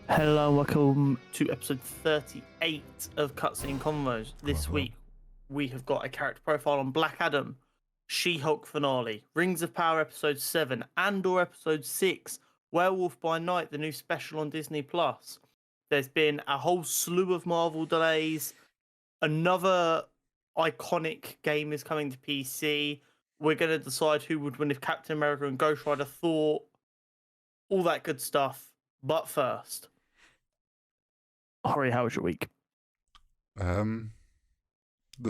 Hello, welcome to episode 38 of Cutscene Convos. This Hello. week, we have got a character profile on Black Adam, She-Hulk finale, Rings of Power episode 7, Andor episode 6, Werewolf by Night, the new special on Disney+. Plus. There's been a whole slew of Marvel delays. Another iconic game is coming to PC. We're going to decide who would win if Captain America and Ghost Rider Thor. All that good stuff. But first... Hurry, how was your week? The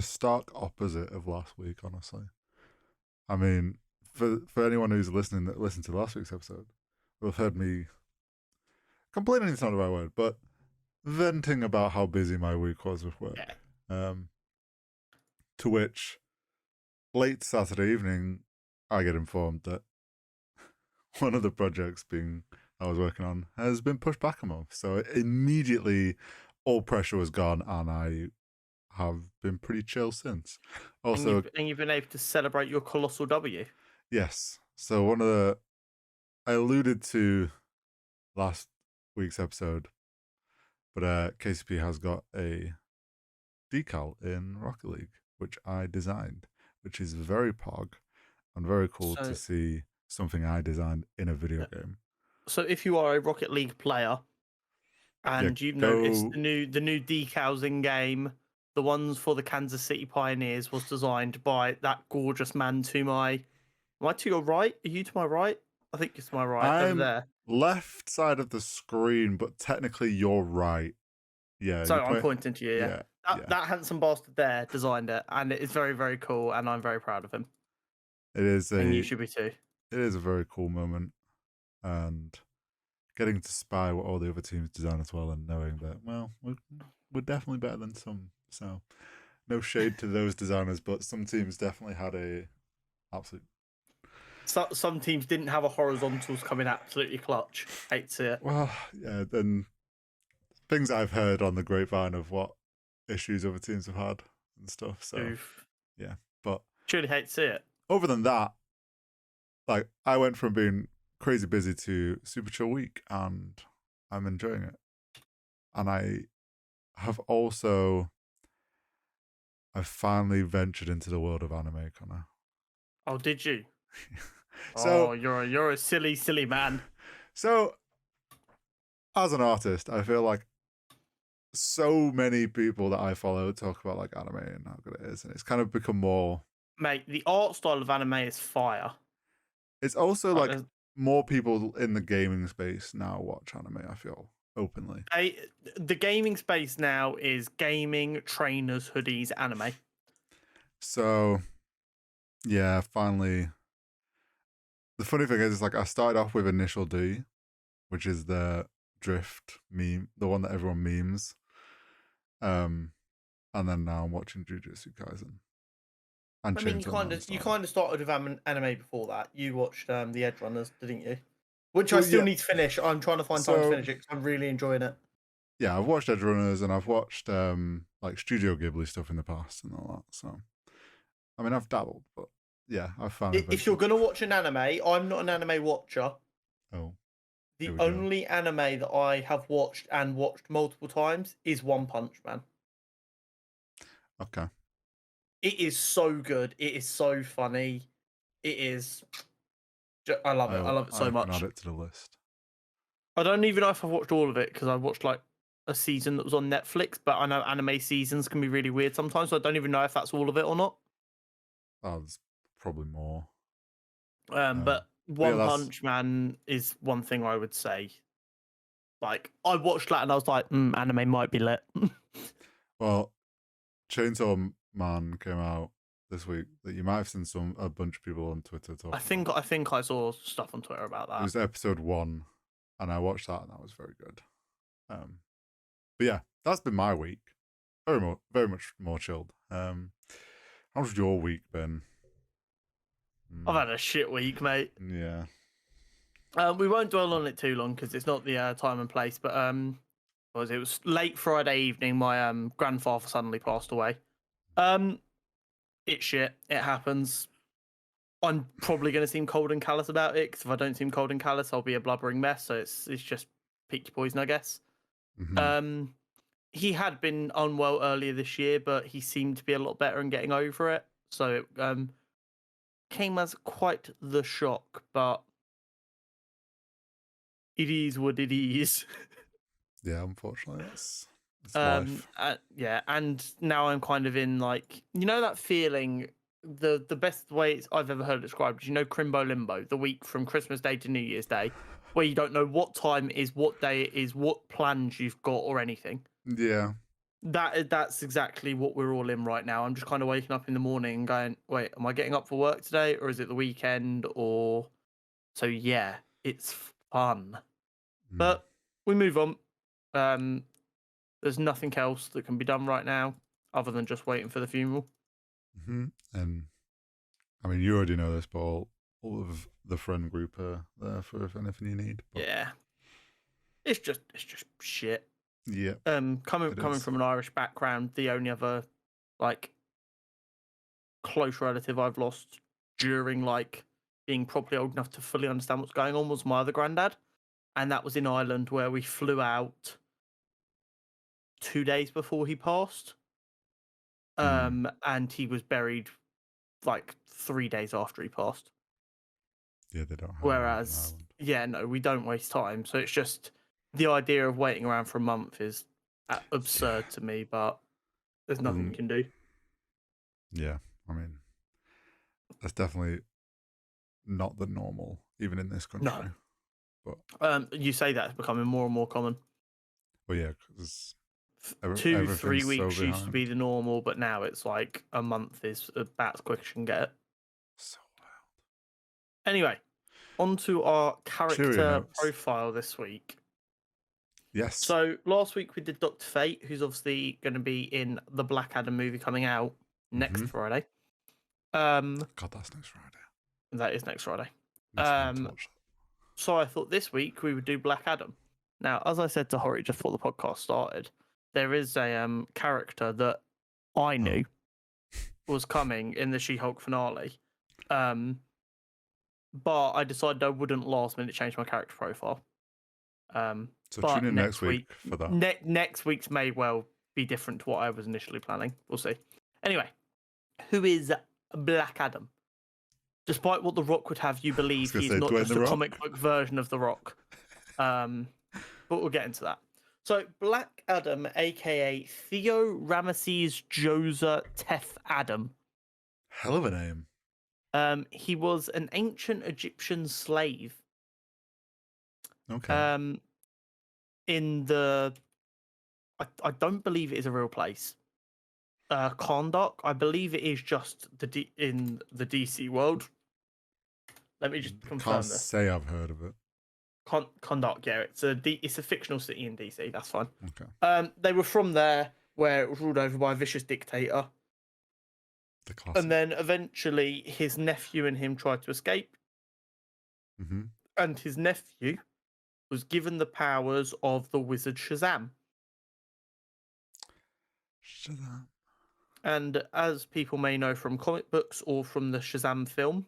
stark opposite of last week, honestly. I mean, for anyone who's listening that listened to last week's episode, will have heard me complaining is not the right word, but venting about how busy my week was with work. To which late Saturday evening I get informed that one of the projects I was working on has been pushed back a month. So immediately all pressure was gone and I have been pretty chill since. Also, and you've been able to celebrate your colossal W. Yes. So I alluded to last week's episode, but KCP has got a decal in Rocket League, which I designed, which is very pog and very cool to see something I designed in a video game. So if you are a Rocket League player and you've noticed the new decals in game, the ones for the Kansas City Pioneers was designed by that gorgeous man to my... Am I to your right? Are you to my right? I think it's to my right, over there. Left side of the screen, but technically you're right. Yeah. So I'm pointing to you, yeah. Yeah. That handsome bastard there designed it, and it is very, very cool, and I'm very proud of him. It is and you should be too. It is a very cool moment, and getting to spy what all the other teams design as well, and knowing that, well, we're definitely better than some. So, no shade to those designers, but some teams definitely had a absolute. Some teams didn't have a horizontals coming absolutely clutch. Hate to see it. Well, yeah, then things I've heard on the grapevine of what issues other teams have had and stuff. So, Oof. Yeah, but truly hate to see it. Other than that, like I went from being crazy busy to super chill week, and I'm enjoying it. And I have also, I've finally ventured into the world of anime, Connor. Oh, did you? So you're a silly man. So, as an artist, I feel like so many people that I follow talk about like anime and how good it is, and it's kind of become more. Mate, the art style of anime is fire. It's also like more people in the gaming space now watch anime, I feel, openly. The gaming space now is gaming, trainers, hoodies, anime. So, yeah, finally. The funny thing is, like, I started off with Initial D, which is the drift meme, the one that everyone memes. And then now I'm watching Jujutsu Kaisen. I mean, you kind of started with anime before that. You watched the Edge Runners, didn't you? Which I still need to finish. I'm trying to find time to finish it because I'm really enjoying it. Yeah, I've watched Edge Runners and I've watched like Studio Ghibli stuff in the past and all that. So, I mean, I've dabbled, but yeah, I've found it. If you're gonna watch an anime, I'm not an anime watcher. Oh. The only anime that I have watched and watched multiple times is One Punch Man. Okay. It is so good. It is so funny. It is. I love it. I love it so much. Add it to the list. I don't even know if I've watched all of it because I watched like a season that was on Netflix, but I know anime seasons can be really weird sometimes, so I don't even know if that's all of it or not. Oh, there's probably more. But One Punch Man is one thing I would say. Like, I watched that and I was like, anime might be lit. Well, Chainsaw Man came out this week that you might have seen a bunch of people on Twitter talking. I think I saw stuff on Twitter about that. It was episode 1, and I watched that, and that was very good. But yeah, that's been my week. Very much more chilled. How's your week been? I've had a shit week, mate. Yeah. We won't dwell on it too long because it's not the time and place. But it was late Friday evening. My grandfather suddenly passed away. It's shit. It happens. I'm probably going to seem cold and callous about it because if I don't seem cold and callous, I'll be a blubbering mess. So it's just pick your poison, I guess. Mhm. He had been unwell earlier this year, but he seemed to be a lot better and getting over it. So it came as quite the shock, but it is what it is. Yeah, unfortunately, that's life. Yeah, and now I'm kind of in like, you know, that feeling. The best way I've ever heard it described is, you know, Crimbo Limbo, the week from Christmas Day to New Year's Day, where you don't know what time it is, what day it is, what plans you've got, or anything. Yeah. That's exactly what we're all in right now. I'm just kind of waking up in the morning and going, wait, am I getting up for work today, or is it the weekend? Or so yeah, it's fun. Mm. But we move on. Um, there's nothing else that can be done right now other than just waiting for the funeral. Hmm. And I mean, you already know this, but all of the friend group are there for if anything you need. But Yeah, it's just shit. yeah, it Coming is. from an Irish background, the only other like close relative I've lost during like being properly old enough to fully understand what's going on was my other granddad, and that was in Ireland where we flew out 2 days before he passed. Mm. And he was buried like 3 days after he passed. Yeah, they don't have those in Whereas, Ireland. yeah, no, we don't waste time. So it's just the idea of waiting around for a month is Yeah. absurd to me, but there's nothing you Doesn't. can do. Yeah. I mean, that's definitely not the normal, even in this No. country. But You say that's becoming more and more common. yeah, because Two, three everything's so weeks used to be behind. the normal, but now it's like a month is about as quick as you can get it. So wild. Anyway, on to our Cheerio character notes. profile this week. Yes. So last week we did Dr. Fate, who's obviously going to be in the Black Adam movie coming out Mm-hmm. next Friday. Um, God, that's next Friday. that is next Friday. Makes me want to watch So I thought this week we would do Black Adam. Now, as I said to Hori just before the podcast started, there is a character that I that. knew was coming in the She-Hulk finale. But I decided I wouldn't last minute change my character profile. So tune But in next week for that. next week's may well be different to what I was initially planning. We'll see. Anyway, who is Black Adam? Despite what The Rock would have you I was believe, gonna he's say not Dwayne just the a Rock. comic book version of The Rock. But we'll get into that. So, Black Adam, aka Theo Ramesses Joza Teth Adam. Hell of a name. He was an ancient Egyptian slave. Okay. Um, in the I don't believe it is a real place. Kahndaq, I believe it is just in the DC world. Let me just Can't confirm this. say I've heard of it. Kahndaq, yeah, it's a fictional city in DC. That's fine. Okay. They were from there, where it was ruled over by a vicious dictator, The classic. and then eventually his nephew and him tried to escape, Mm-hmm. and his nephew was given the powers of the wizard Shazam. Shazam. And as people may know from comic books or from the Shazam film,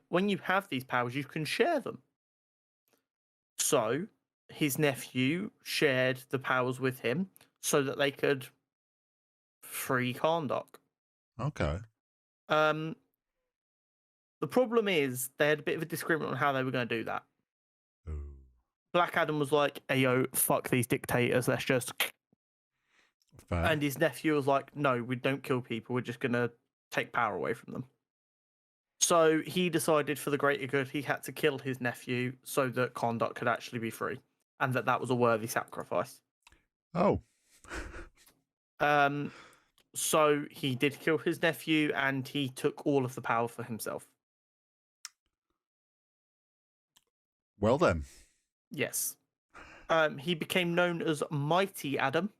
when you have these powers, you can share them. So his nephew shared the powers with him so that they could free Kahndaq. Okay. Um, the problem is they had a bit of a disagreement on how they were going to do that. Ooh. Black Adam was like, "Hey yo, fuck these dictators. Let's just." Fair. And his nephew was like, "No, we don't kill people. We're just gonna take power away from them." So he decided, for the greater good, he had to kill his nephew so that Kahndaq could actually be free, and that was a worthy sacrifice. Oh. Um, so he did kill his nephew, and he took all of the power for himself. Well then. Yes. He became known as Mighty Adam,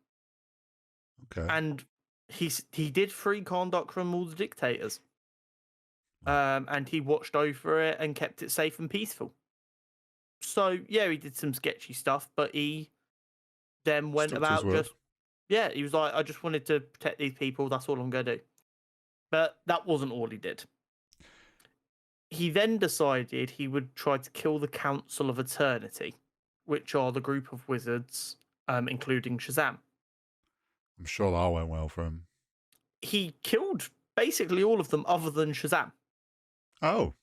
Okay. and he did free Kahndaq from all the dictators. And he watched over it and kept it safe and peaceful. So yeah, he did some sketchy stuff, but he then went Stuck to his about word. he was like, I just wanted to protect these people. That's all I'm going to do. But that wasn't all he did. He then decided he would try to kill the Council of Eternity, which are the group of wizards including Shazam. I'm sure that went well for him. He killed basically all of them other than Shazam. Oh.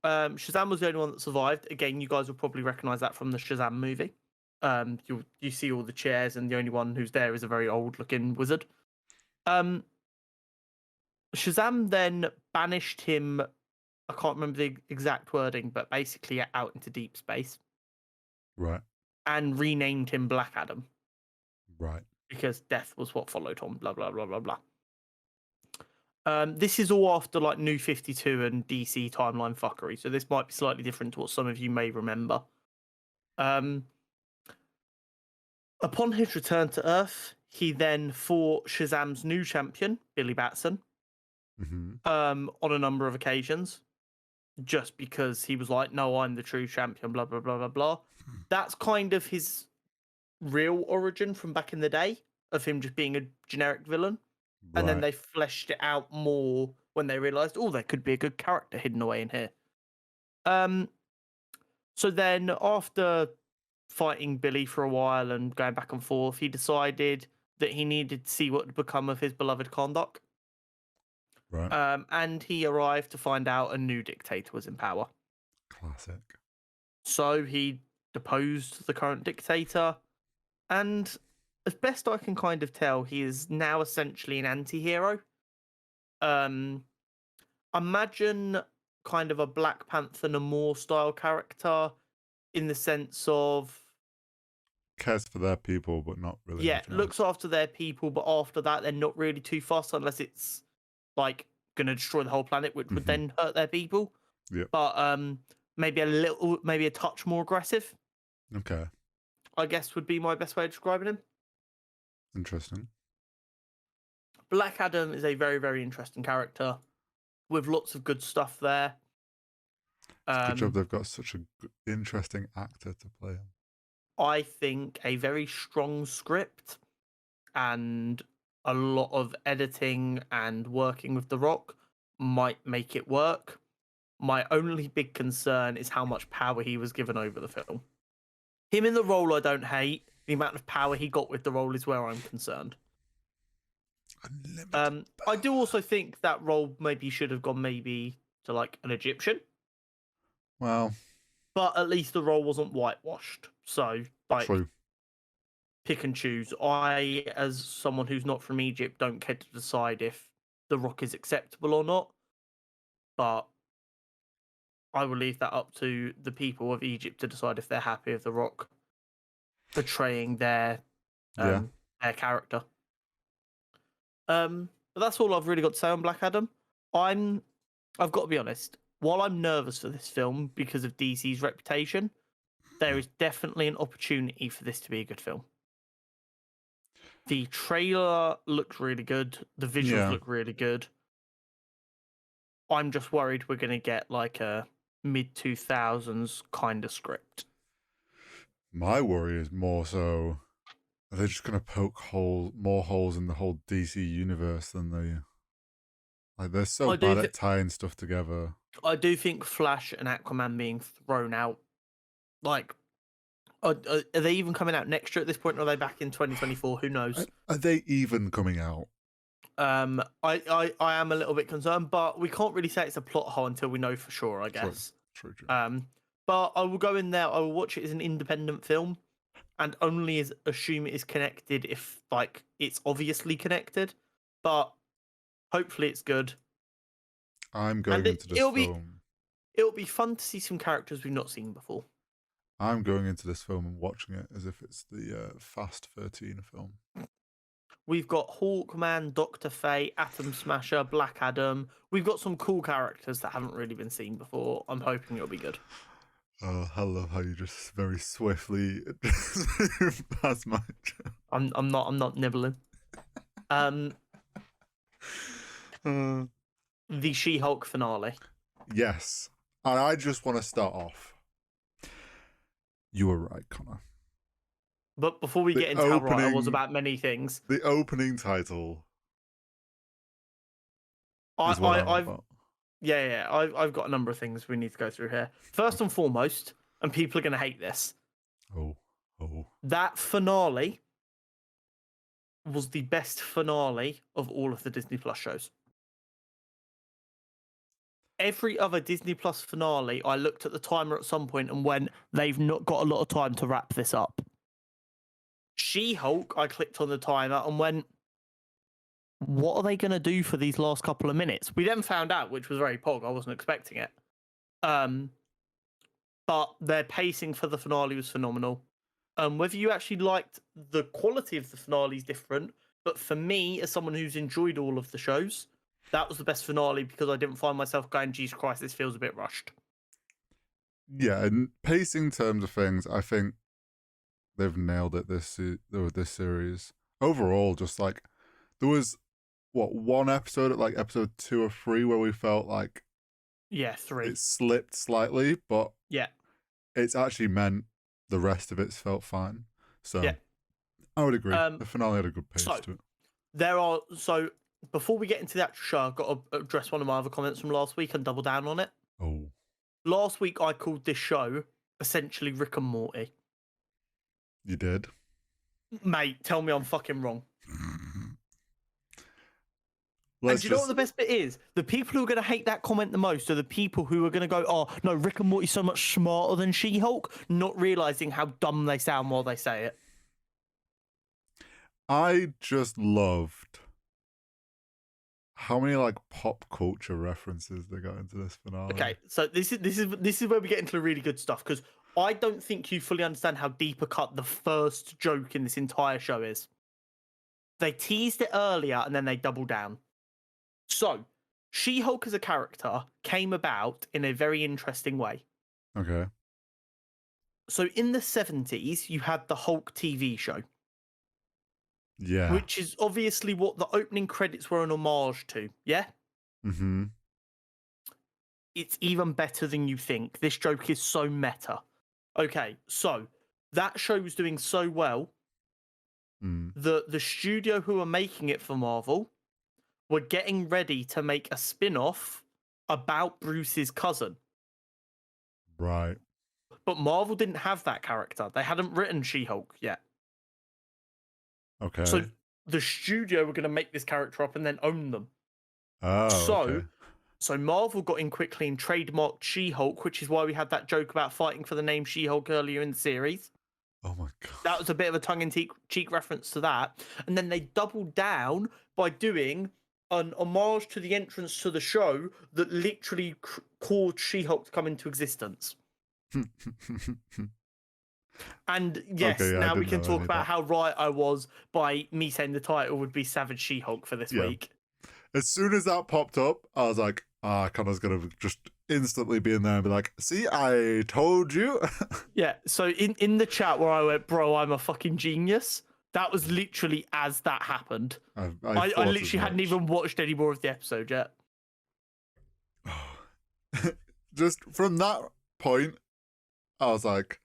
Shazam was the only one that survived. Again, you guys will probably recognize that from the Shazam movie. You see all the chairs, and the only one who's there is a very old-looking wizard. Shazam then banished him. I can't remember the exact wording, but basically out into deep space. Right. And renamed him Black Adam. Right. Because death was what followed on. Blah blah blah blah blah. This is all after like New 52 and DC timeline fuckery, so this might be slightly different to what some of you may remember. Upon his return to Earth, he then fought Shazam's new champion, Billy Batson, on a number of occasions, just because he was like, no, I'm the true champion, blah, blah, blah, blah, blah. That's kind of his real origin from back in the day, of him just being a generic villain. Right. And then they fleshed it out more when they realised, oh, there could be a good character hidden away in here. So then after fighting Billy for a while and going back and forth, he decided that he needed to see what had become of his beloved Kahndaq. Right. And he arrived to find out a new dictator was in power. Classic. So he deposed the current dictator, and as best I can kind of tell, he is now essentially an anti-hero. Imagine kind of a Black Panther Namor style character, in the sense of cares for their people, but not really. Yeah, looks after their people, but after that, they're not really too fussed unless it's like going to destroy the whole planet, which would then hurt their people. Yeah. But maybe a touch more aggressive. Okay. I guess would be my best way of describing him. Interesting. Black Adam is a very, very interesting character with lots of good stuff there. It's good job they've got such an interesting actor to play him. I think a very strong script and a lot of editing and working with The Rock might make it work. My only big concern is how much power he was given over the film. Him in the role I don't hate. The amount of power he got with the role is where I'm concerned. I do also think that role maybe should have gone maybe to like an Egyptian. Well, but at least the role wasn't whitewashed. So like, true. Pick and choose. I, as someone who's not from Egypt, don't care to decide if The Rock is acceptable or not. But I will leave that up to the people of Egypt to decide if they're happy with The Rock portraying their character. But that's all I've really got to say on Black Adam. I've got to be honest. While I'm nervous for this film because of DC's reputation, there is definitely an opportunity for this to be a good film. The trailer looked really good. The visuals look really good. I'm just worried we're going to get like a mid-2000s kind of script. My worry is more so, are they just going to poke more holes in the whole DC universe than they... Like, they're so bad at tying stuff together. I do think Flash and Aquaman being thrown out, like, are they even coming out next year at this point, or are they back in 2024? Who knows? Are they even coming out? I am a little bit concerned, but we can't really say it's a plot hole until we know for sure, I guess. True. But I will go in there, I will watch it as an independent film, and only assume it is connected if, like, it's obviously connected. But hopefully it's good. I'm going into this film. It'll be fun to see some characters we've not seen before. I'm going into this film and watching it as if it's the Fast 13 film. We've got Hawkman, Dr. Fate, Atom Smasher, Black Adam. We've got some cool characters that haven't really been seen before. I'm hoping it'll be good. Oh, I love how you just very swiftly pass my joke. I'm not nibbling. The She-Hulk finale. Yes. And I just want to start off. You were right, Connor. But before we get into how right I was about many things. The opening title. I've got a number of things we need to go through here. First and foremost, and people are going to hate this. Oh. Oh. That finale was the best finale of all of the Disney Plus shows. Every other Disney Plus finale, I looked at the timer at some point and went, they've not got a lot of time to wrap this up. She-Hulk, I clicked on the timer and went, what are they going to do for these last couple of minutes? We then found out, which was very pog. I wasn't expecting it. But their pacing for the finale was phenomenal. Whether you actually liked the quality of the finale is different. But for me, as someone who's enjoyed all of the shows, that was the best finale because I didn't find myself going, Jesus Christ, this feels a bit rushed. Yeah, in pacing terms of things, I think they've nailed it with this series. Overall, just like there was one episode at like episode 2 or 3 where we felt like 3. it slipped slightly, but yeah, it's actually meant the rest of it felt fine. So yeah. I would agree. The finale had a good pace to it. So before we get into the actual show, I've got to address one of my other comments from last week and double down on it. Oh. Last week I called this show essentially Rick and Morty. You did? Mate, tell me I'm fucking wrong. And do you know what the best bit is? The people who are going to hate that comment the most are the people who are going to go, oh, no, Rick and Morty's so much smarter than She-Hulk, not realising how dumb they sound while they say it. I just loved how many like pop culture references they got into this finale. Okay, so this is where we get into the really good stuff, because I don't think you fully understand how deep a cut the first joke in this entire show is. They teased it earlier and then they doubled down. So, She-Hulk as a character came about in a very interesting way. Okay. So, in the 70s, you had the Hulk TV show. Yeah. Which is obviously what the opening credits were an homage to, yeah? Mm-hmm. It's even better than you think. This joke is so meta. Okay, so that show was doing so well that the studio who are making it for Marvel were getting ready to make a spin-off about Bruce's cousin. Right. But Marvel didn't have that character. They hadn't written She-Hulk yet. Okay. So the studio were going to make this character up and then own them. Oh, okay. So Marvel got in quickly and trademarked She-Hulk, which is why we had that joke about fighting for the name She-Hulk earlier in the series. Oh my god. That was a bit of a tongue-in-cheek reference to that. And then they doubled down by doing an homage to the entrance to the show that literally caused She-Hulk to come into existence. And yes, okay, yeah, now we can talk about how right I was by me saying the title would be Savage She-Hulk for this week. As soon as that popped up, I was like, Connor's going to just instantly be in there and be like, see, I told you. Yeah, so in the chat where I went, bro, I'm a fucking genius, that was literally as that happened. I literally hadn't even watched any more of the episode yet. Just from that point, I was like,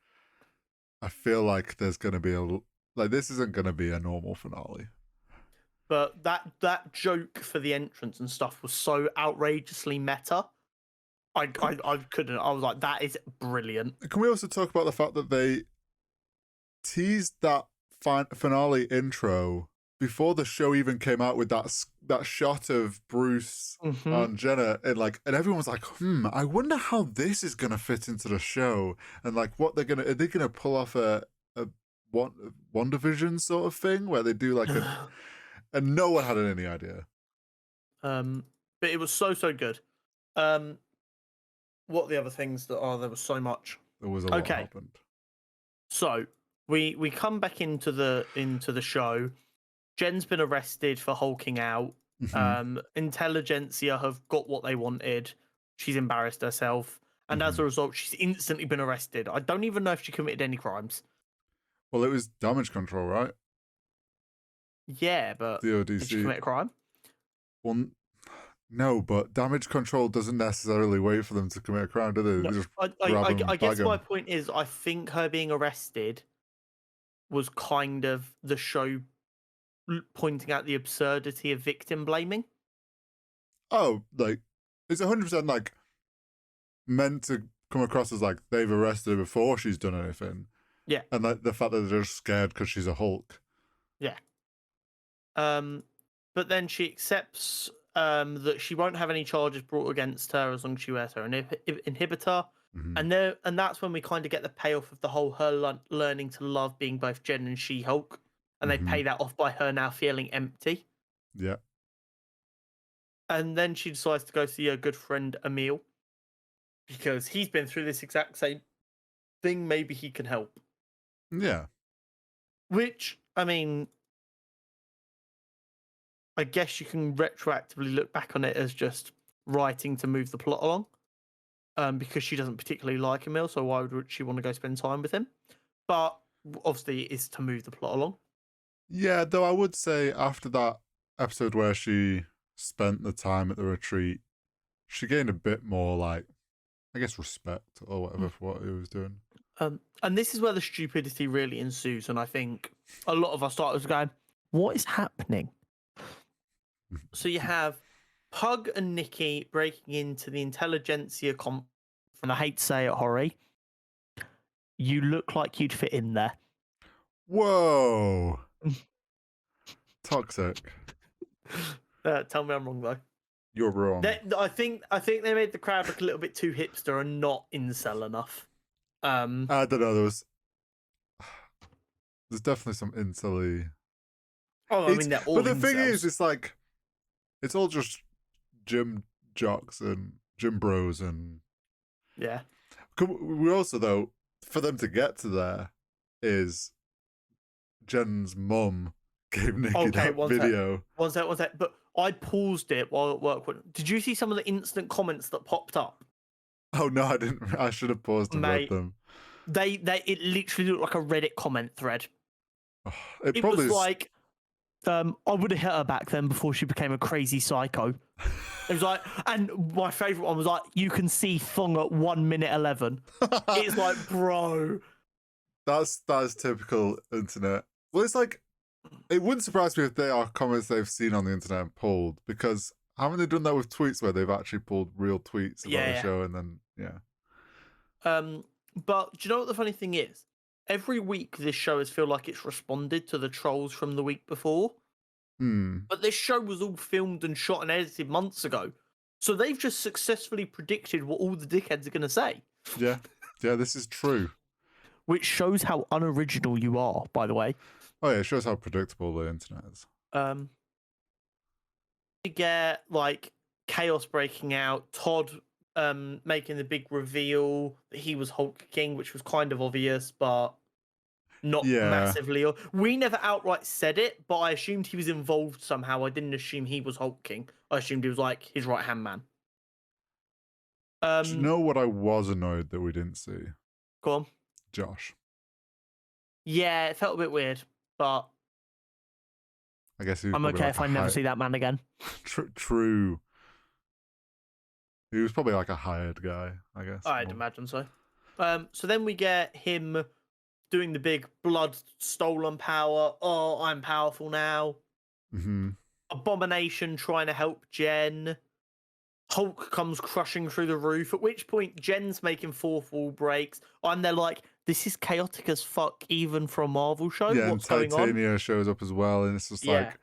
I feel like there's going to be this isn't going to be a normal finale. But that joke for the entrance and stuff was so outrageously meta. I couldn't. I was like, that is brilliant. Can we also talk about the fact that they teased that finale intro before the show even came out with that shot of Bruce and Jenna, and everyone was like, I wonder how this is gonna fit into the show, and like what are they gonna pull off a WandaVision sort of thing where they do like and no one had any idea. But it was so good. What are the other things that are? There was so much. There was a lot happened. So we come back into the show. Jen's been arrested for hulking out. Intelligentsia have got what they wanted. She's embarrassed herself, and as a result, she's instantly been arrested. I don't even know if she committed any crimes. Well, it was damage control, right? Yeah, but the ODC. Did she commit a crime? Well, no, but damage control doesn't necessarily wait for them to commit a crime, do they? No, they just I guess my point is, I think her being arrested was kind of the show pointing out the absurdity of victim blaming. Oh, it's 100% meant to come across as they've arrested her before she's done anything. Yeah. And like the fact that they're just scared because she's a Hulk. Yeah. But then she accepts that she won't have any charges brought against her as long as she wears her inhibitor. Mhm. And that's when we kind of get the payoff of the whole her learning to love being both Jen and She-Hulk, and they pay Mhm. that off by her now feeling empty. Yeah. And then she decides to go see her good friend Emil because he's been through this exact same thing. Maybe he can help. Yeah. Which, I mean, I guess you can retroactively look back on it as just writing to move the plot along. Because she doesn't particularly like Emil, so why would she want to go spend time with him? But obviously, it's to move the plot along. Yeah, though I would say after that episode where she spent the time at the retreat, she gained a bit more, like, I guess, respect or whatever for what he was doing. And this is where the stupidity really ensues, and I think a lot of us starters going, "What is happening?" So you have Pug and Nikki breaking into the intelligentsia conference, and I hate to say it, Horry, you look like you'd fit in there. Whoa. Toxic. Tell me I'm wrong though. You're wrong. I think they made the crowd look a little bit too hipster and not incel enough. I don't know. There's definitely some incelly. Oh, I mean they're all. But the thing incels. is, it's like it's all just gym jocks and gym bros, and Yeah. we also though for them to get to there is Jen's mum gave Nikki that video. One sec. But I paused it while at work. Did you see some of the instant comments that popped up? Oh no, I didn't. I should have paused and read them. It literally looked like a Reddit comment thread. Oh, It probably was like, I would have hit her back then before she became a crazy psycho. It was like, and my favourite one was like, you can see Thong at 1:11. It's like, bro. That's typical internet. Well, it's like it wouldn't surprise me if they are comments they've seen on the internet and pulled, because haven't they done that with tweets where they've actually pulled real tweets about the show and then But do you know what the funny thing is? Every week this show has feel like it's responded to the trolls from the week before. But this show was all filmed and shot and edited months ago. So they've just successfully predicted what all the dickheads are going to say. Yeah, this is true. Which shows how unoriginal you are, by the way. Oh yeah, it shows how predictable the internet is. You get like chaos breaking out, Todd making the big reveal that he was Hulk King, which was kind of obvious, but not massively. We never outright said it, but I assumed he was involved somehow. I didn't assume he was Hulk King. I assumed he was like his right hand man. Do you know what I was annoyed that we didn't see? Go on. Josh. Yeah, it felt a bit weird, but I guess I'm okay if I never see that man again. True. He was probably like a hired guy, I guess. I'd imagine so. So then we get him doing the big blood stolen power. Oh, I'm powerful now. Abomination trying to help Jen. Hulk comes crushing through the roof, at which point Jen's making fourth wall breaks. And they're like, this is chaotic as fuck, even for a Marvel show. Yeah, what's and going on? Titania shows up as well, and it's just like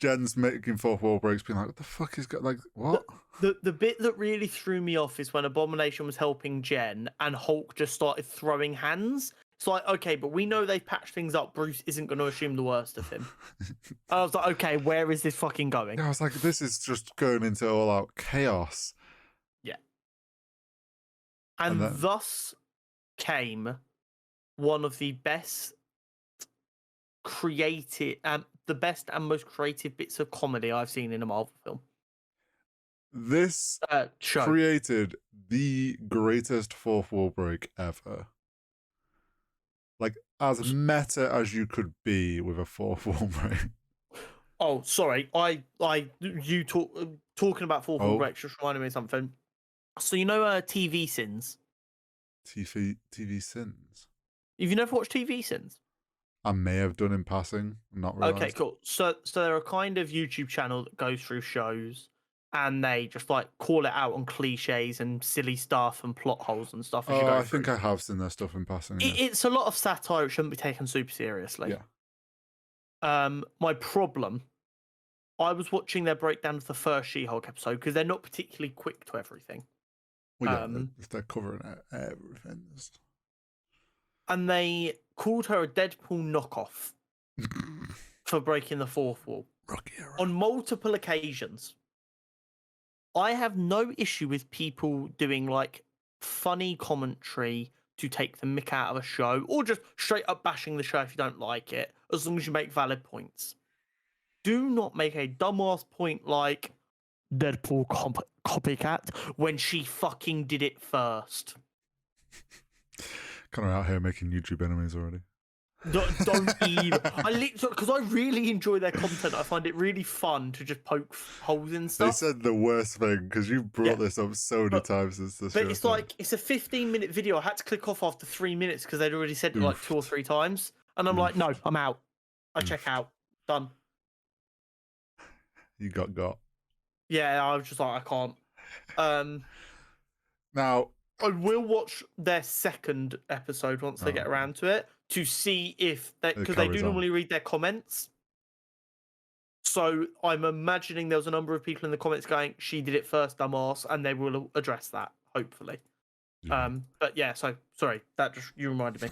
Jen's making fourth wall breaks, being like, what the fuck is going, like, what? The bit that really threw me off is when Abomination was helping Jen and Hulk just started throwing hands. It's like, okay, but we know they've patched things up. Bruce isn't going to assume the worst of him. I was like, okay, where is this fucking going? Yeah, I was like, this is just going into all out chaos. Yeah. And thus came one of the best creative, the best and most creative bits of comedy I've seen in a Marvel film. This show created the greatest fourth wall break ever. Like, as meta as you could be with a fourth wall break. Oh, sorry. You talking about fourth wall breaks just reminded me of something. So you know TV Sins? TV Sins? Have you never watched TV Sins? I may have done in passing, not realized. Okay, cool. So they're a kind of YouTube channel that goes through shows, and they just like call it out on cliches and silly stuff and plot holes and stuff as you Oh, go I through. think I have seen their stuff in passing. It, Yeah. it's a lot of satire. It shouldn't be taken super seriously. Yeah. My problem, I was watching their breakdown of the first She-Hulk episode because they're not particularly quick to everything. Well, yeah, they're covering everything. And they called her a Deadpool knockoff for breaking the fourth wall Rocky era. on multiple occasions. I have no issue with people doing like funny commentary to take the mick out of a show or just straight up bashing the show if you don't like it, as long as you make valid points. Do not make a dumbass point like Deadpool copycat when she fucking did it first. Kind of out here making YouTube enemies already. Don't even. Because I really enjoy their content. I find it really fun to just poke holes in stuff. They said the worst thing because you've brought this up so many times since the show. But it's like it's a 15-minute video. I had to click off after 3 minutes because they'd already said it like 2 or 3 times, and I'm like, no, I'm out. I check out. Done. You got. Yeah, I was just like, I can't. Now I will watch their second episode once they get around to it to see if because they do normally read their comments. So I'm imagining there was a number of people in the comments going, "She did it first, dumbass," and they will address that hopefully. Yeah. But yeah, so sorry, that just you reminded me.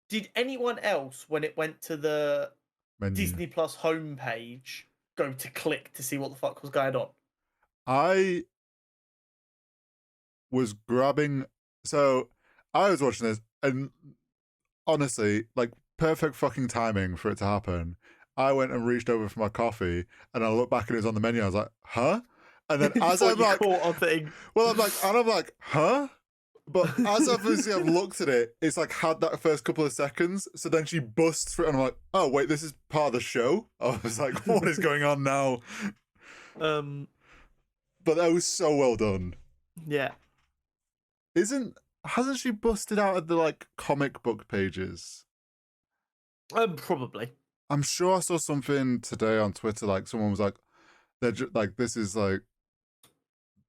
Did anyone else, when it went to the Disney Plus homepage, go to click to see what the fuck was going on? I was grabbing. So I was watching this, and honestly, like perfect fucking timing for it to happen. I went and reached over for my coffee, and I looked back and it was on the menu. I was like, "Huh?" And then as I'm like, I'm like, "Huh?" But as I've looked at it, it's like had that first couple of seconds. So then she busts through, and I'm like, "Oh wait, this is part of the show." I was like, "What is going on now?" But that was so well done. Yeah. Hasn't she busted out of the like comic book pages? Probably. I'm sure I saw something today on Twitter. Like someone was like, "They're like this is like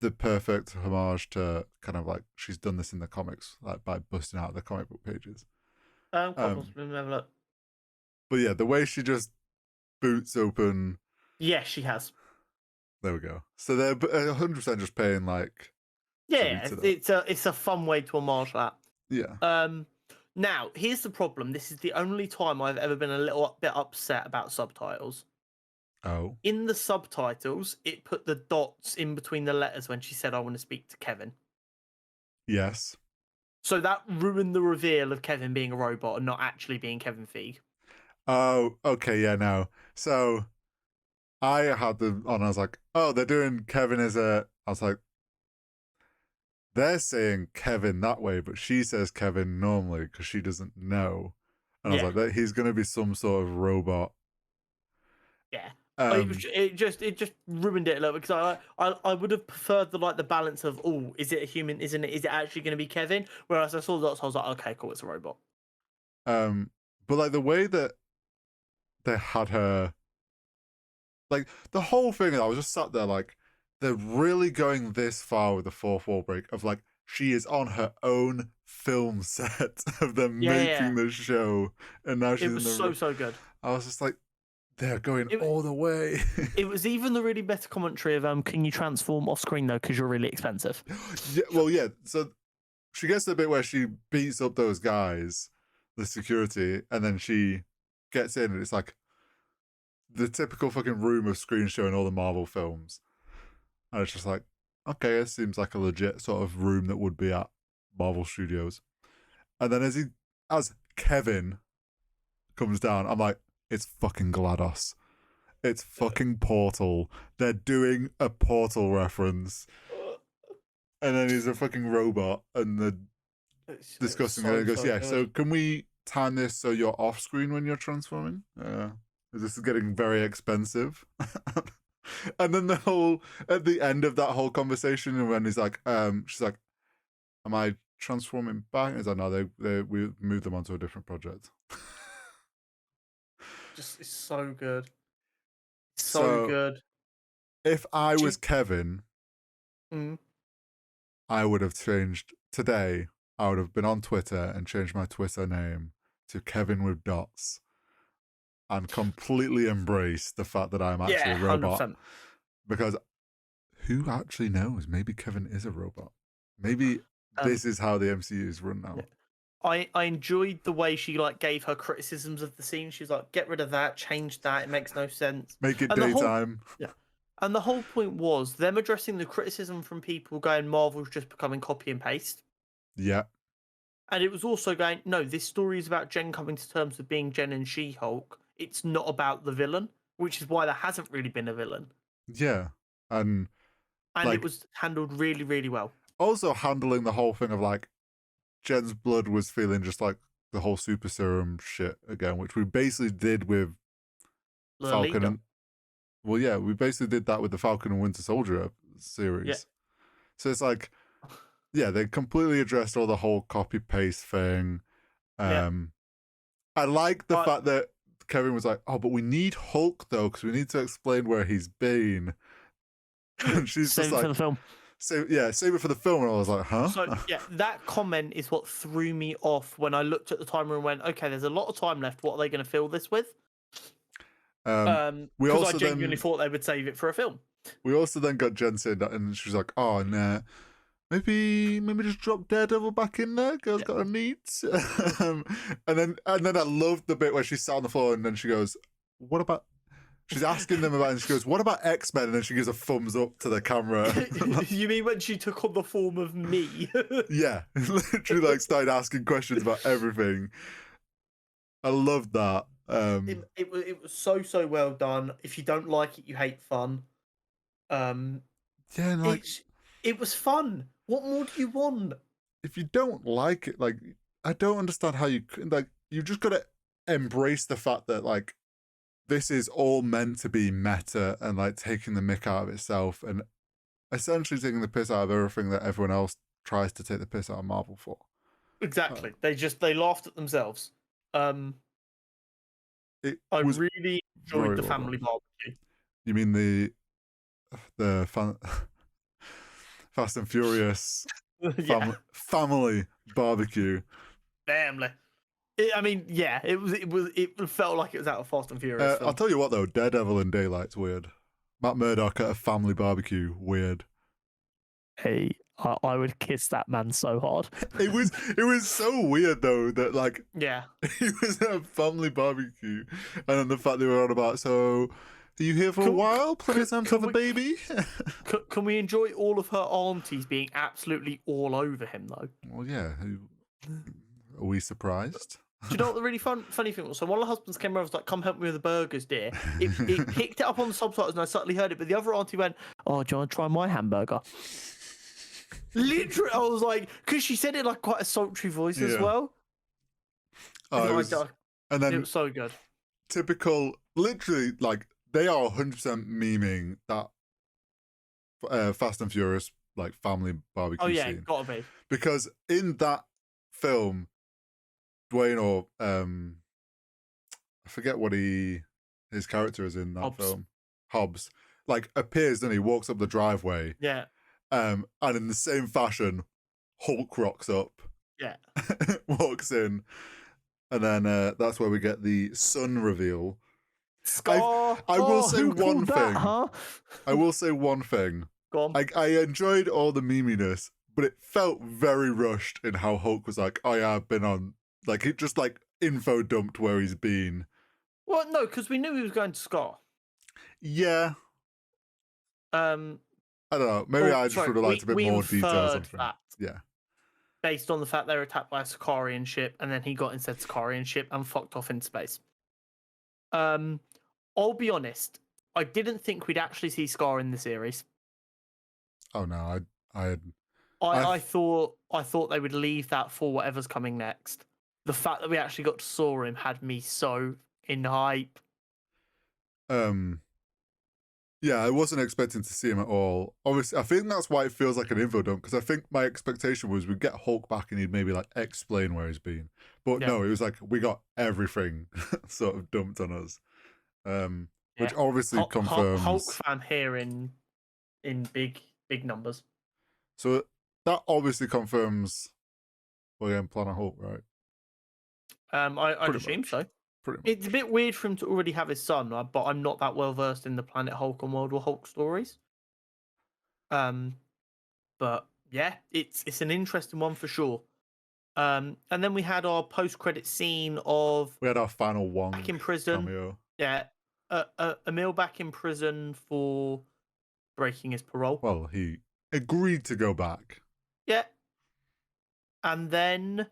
the perfect homage to kind of like she's done this in the comics, like by busting out of the comic book pages." Possibly have a look. But yeah, the way she just boots open. Yeah, she has. There we go. So they're 100% just paying like. Yeah, it's a fun way to homage that. Yeah. Now here's the problem. This is the only time I've ever been a little bit upset about subtitles. Oh. In the subtitles, it put the dots in between the letters when she said, "I want to speak to Kevin." Yes. So that ruined the reveal of Kevin being a robot and not actually being Kevin Feige. Oh, okay, yeah, no. So I had them on. I was like, "Oh, they're doing Kevin as a." I was like, they're saying Kevin that way, but she says Kevin normally because she doesn't know. And I was like, he's going to be some sort of robot. Yeah. It just ruined it a little bit because I would have preferred the balance of, oh, is it a human? Isn't it? Is it actually going to be Kevin? Whereas I saw the dots, I was like, okay, cool, it's a robot. But like the way that they had her, like the whole thing, I was just sat there like, they're really going this far with the fourth wall break of like she is on her own film set of them making the show, and now she's it was so good. I was just like, they're going all the way. It was even the really better commentary of can you transform off screen though because you're really expensive. Yeah, well, yeah. So she gets to the bit where she beats up those guys, the security, and then she gets in, and it's like the typical fucking room of screen showing all the Marvel films. And it's just like, okay, it seems like a legit sort of room that would be at Marvel Studios. And then as Kevin comes down, I'm like, it's fucking GLaDOS. It's fucking Portal. They're doing a Portal reference. And then he's a fucking robot, and they're discussing it. And he goes, yeah, so can we time this so you're off screen when you're transforming? This is getting very expensive. And then at the end of that whole conversation, and when he's like, she's like, am I transforming back? He's like, no, we moved them onto a different project. Just it's so good. So good. if I was Kevin, Mm. I would have changed today. I would have been on Twitter and changed my Twitter name to Kevin with dots and completely embraced the fact that I'm actually Yeah, a robot. 100%. Because who actually knows? Maybe Kevin is a robot. Maybe this is how the MCU is run now. Yeah. I enjoyed the way she like gave her criticisms of the scene. She was like, "Get rid of that, change that. It makes no sense." Make it And the whole daytime. and the whole point was them addressing the criticism from people going, "Marvel's just becoming copy and paste." Yeah. And it was also going, "No, this story is about Jen coming to terms with being Jen and She-Hulk. It's not about the villain," which is why there hasn't really been a villain. Yeah. And it was handled really, really well. Also handling the whole thing of like Jen's blood was feeling just like the whole super serum shit again, which we basically did with Falcon and we basically did that with the Falcon and Winter Soldier series. Yeah. So it's like, yeah, they completely addressed all the whole copy paste thing. I like the fact that Kevin was like, "Oh, but we need Hulk though, because we need to explain where he's been." And she's just like, for the film. Save it for the film. And I was like, huh? So yeah, that comment is what threw me off when I looked at the timer and went, "Okay, there's a lot of time left. What are they going to fill this with?" Because I genuinely thought they would save it for a film. We also then got Jen saying that, and she was like, "Oh, nah, maybe just drop Daredevil back in there. Girl's got her needs." And then I loved the bit where she sat on the floor and then she goes, "What about?" She's asking them about it, and she goes, "What about X-Men?" And then she gives a thumbs up to the camera. You mean when she took on the form of me? Yeah, literally like started asking questions about everything. I loved that. It was so well done. If you don't like it, you hate fun. Yeah, like it was fun. What more do you want? If you don't like it, like I don't understand how you like. You just gotta embrace the fact that like this is all meant to be meta and like taking the mick out of itself and essentially taking the piss out of everything that everyone else tries to take the piss out of Marvel for. Exactly. They laughed at themselves. I really enjoyed the family barbecue. You mean the Fast and Furious family barbecue? Family. It felt like it was out of Fast and Furious. I'll tell you what though, Daredevil in Daylight's weird. Matt Murdock at a family barbecue, weird. Hey, I would kiss that man so hard. It was so weird though that like he was at a family barbecue, and then the fact they were on about, so are you here for a while? Plenty of time to have a baby. Can we enjoy all of her aunties being absolutely all over him though? Well, yeah. Are we surprised? Do you know what the really funny thing was? So one of the husbands came over and was like, "Come help me with the burgers, dear." It picked it up on the subtitles and I suddenly heard it, but the other auntie went, "Oh, do you want to try my hamburger?" Literally, I was like, because she said it like quite a sultry voice as well. Oh, it was so good. Typical, literally, like they are 100% memeing that Fast and Furious like family barbecue scene. Gotta be. Because in that film, Dwayne or I forget what his character is in that film. Hobbs like appears, then he walks up the driveway. Yeah. And in the same fashion, Hulk rocks up. Yeah. Walks in. And then that's where we get the sun reveal. Scar. I will say one thing. Huh? I will say one thing. Go on. I enjoyed all the meminess, but it felt very rushed in how Hulk was like, "Oh yeah, I've been on," like he just like info dumped where he's been. Well, no, because we knew he was going to Scar. Yeah. I don't know. Maybe I just would have liked a bit more details on that. Yeah. Based on the fact they were attacked by a Sicarian ship, and then he got inside Sicarian ship and fucked off in space. I'll be honest. I didn't think we'd actually see Scar in the series. Oh no, I thought they would leave that for whatever's coming next. The fact that we actually got to saw him had me so in hype. Yeah, I wasn't expecting to see him at all. Obviously, I think that's why it feels like an info dump, because I think my expectation was we'd get Hulk back and he'd maybe like explain where he's been. But no, it was like we got everything sort of dumped on us. which obviously Hulk confirms. fan here in big numbers. So that obviously confirms we're getting Planet Hulk, right? I'd Pretty assume much. so. Pretty much. It's a bit weird for him to already have his son, but I'm not that well versed in the Planet Hulk and World War Hulk stories. But yeah, it's an interesting one for sure. And then we had our post-credit scene of We had our final Wong back in prison. cameo. Yeah, Emil back in prison for breaking his parole. Well, he agreed to go back. Yeah, and then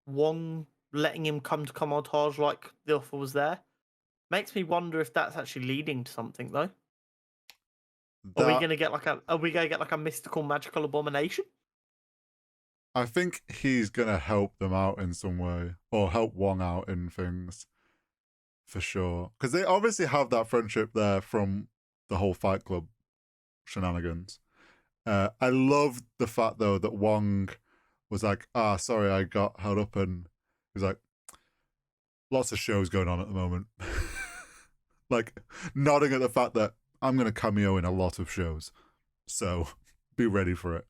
Wong letting him come to Commodore like the offer was there. Makes me wonder if that's actually leading to something though. Are we gonna get like a mystical magical abomination? I think he's gonna help them out in some way, or help Wong out in things, for sure. Because they obviously have that friendship there from the whole Fight Club shenanigans. I love the fact though that Wong was like, sorry, I got held up, and he was like, lots of shows going on at the moment. Like, nodding at the fact that I'm going to cameo in a lot of shows. So, be ready for it.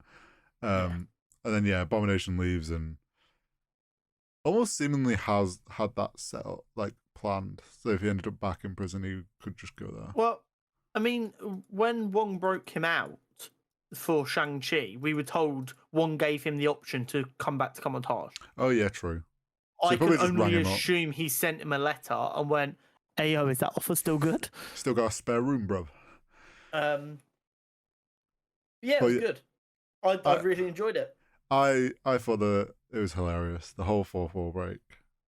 And then, Abomination leaves and almost seemingly has had that set up, like, planned. So, if he ended up back in prison, he could just go there. Well, I mean, when Wong broke him out for Shang-Chi, we were told Wong gave him the option to come back to Kamar-Taj. Oh, yeah, true. So I he probably can just rang only him up. assume he sent him a letter and went, Hey, yo, is that offer still good? Still got a spare room, bro. Yeah, it was good. I really enjoyed it. I thought that it was hilarious. The whole 4-4 break.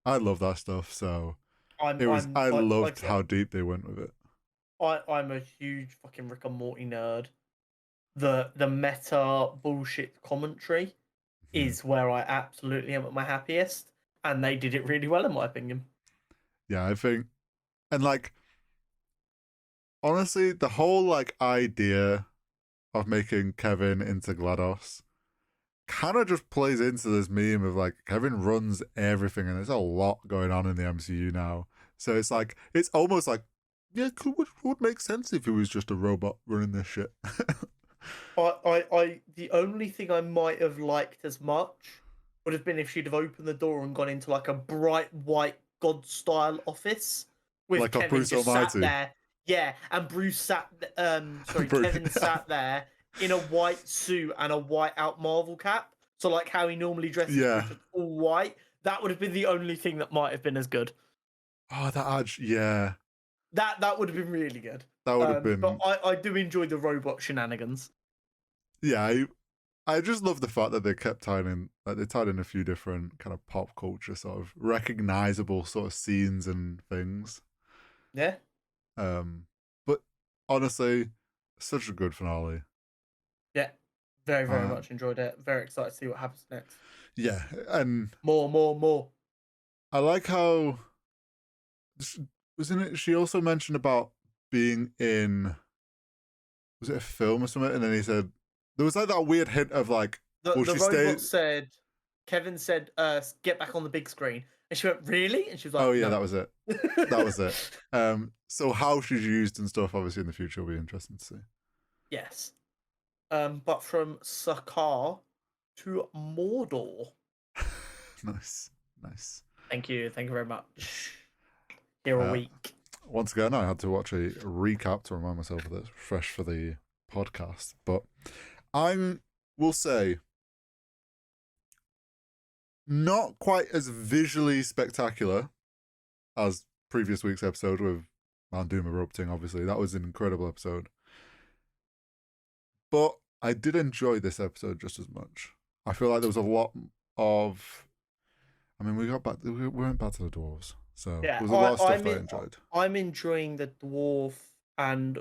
I love that stuff. So I loved how deep they went with it. I'm a huge fucking Rick and Morty nerd. The meta bullshit commentary is where I absolutely am at my happiest, and they did it really well in my opinion. Yeah, I think, and like, honestly, the whole like idea of making Kevin into GLaDOS kind of just plays into this meme of like Kevin runs everything, and there's a lot going on in the MCU now. So it's like, it's almost like, yeah, would make sense if he was just a robot running this shit. The only thing I might have liked as much would have been if she'd have opened the door and gone into like a bright white God style office with like Kevin Bruce just Almighty. sat there. Yeah, and Bruce sat. Kevin sat there in a white suit and a white out Marvel cap. So like how he normally dresses, Yeah. just all white. That would have been the only thing that might have been as good. Oh, that actually, yeah. That would have been really good. That would have been. But I do enjoy the robot shenanigans. Yeah, I just love the fact that they kept tying in, like they tied in a few different kind of pop culture sort of recognizable sort of scenes and things. Yeah. But honestly, such a good finale. Yeah. Very, very much enjoyed it. Very excited to see what happens next. Yeah, and more. I like how, wasn't it? She also mentioned about being in, was it a film or something? And then he said there was like that weird hint of like, the robot said, Kevin said, "Get back on the big screen," and she went, "Really?" And she was like, "Oh yeah, no. that was it. That was it." So how she's used and stuff, obviously in the future, will be interesting to see. Yes. But from Sakaar to Mordor. Nice. Thank you very much. Here a week. Once again, I had to watch a recap to remind myself of this, fresh for the podcast. But I will say, not quite as visually spectacular as previous week's episode with Mount Doom erupting, obviously. That was an incredible episode. But I did enjoy this episode just as much. I feel like there was a lot of... I mean, we went back to the dwarves. So yeah, there was a lot of stuff that I enjoyed. I'm enjoying the dwarf and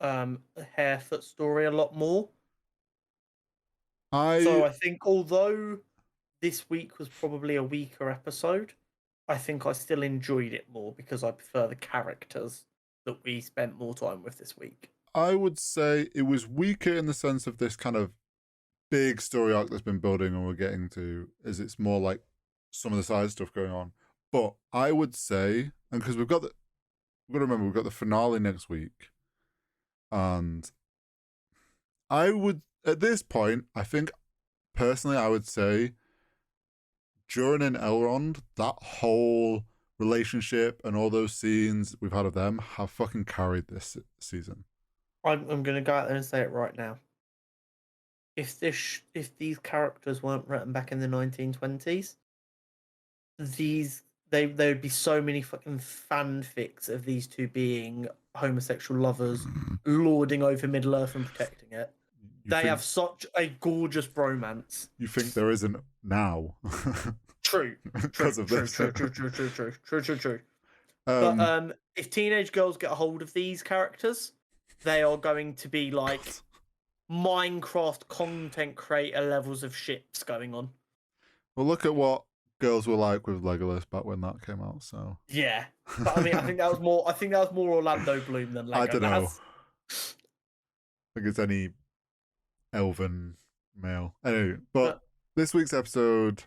Harefoot story a lot more. So I think although this week was probably a weaker episode, I think I still enjoyed it more because I prefer the characters that we spent more time with this week. I would say it was weaker in the sense of this kind of big story arc that's been building and we're getting to, is it's more like some of the side stuff going on. But I would say, and because we've got to remember we've got the finale next week, and I would at this point, I think personally, I would say Durin and Elrond, that whole relationship and all those scenes we've had of them have fucking carried this season. I'm going to go out there and say it right now. If these characters weren't written back in the 1920s, there would be so many fucking fanfics of these two being homosexual lovers, lording over Middle Earth and protecting it. They have such a gorgeous bromance. You think there isn't now? True. Because of this. True. But if teenage girls get a hold of these characters, they are going to be like Minecraft content creator levels of ships going on. Well, look at what girls were like with Legolas back when that came out. So yeah, but I mean, I think that was more Orlando Bloom than Legolas. I don't know. I think it's any elven male. Anyway, but this week's episode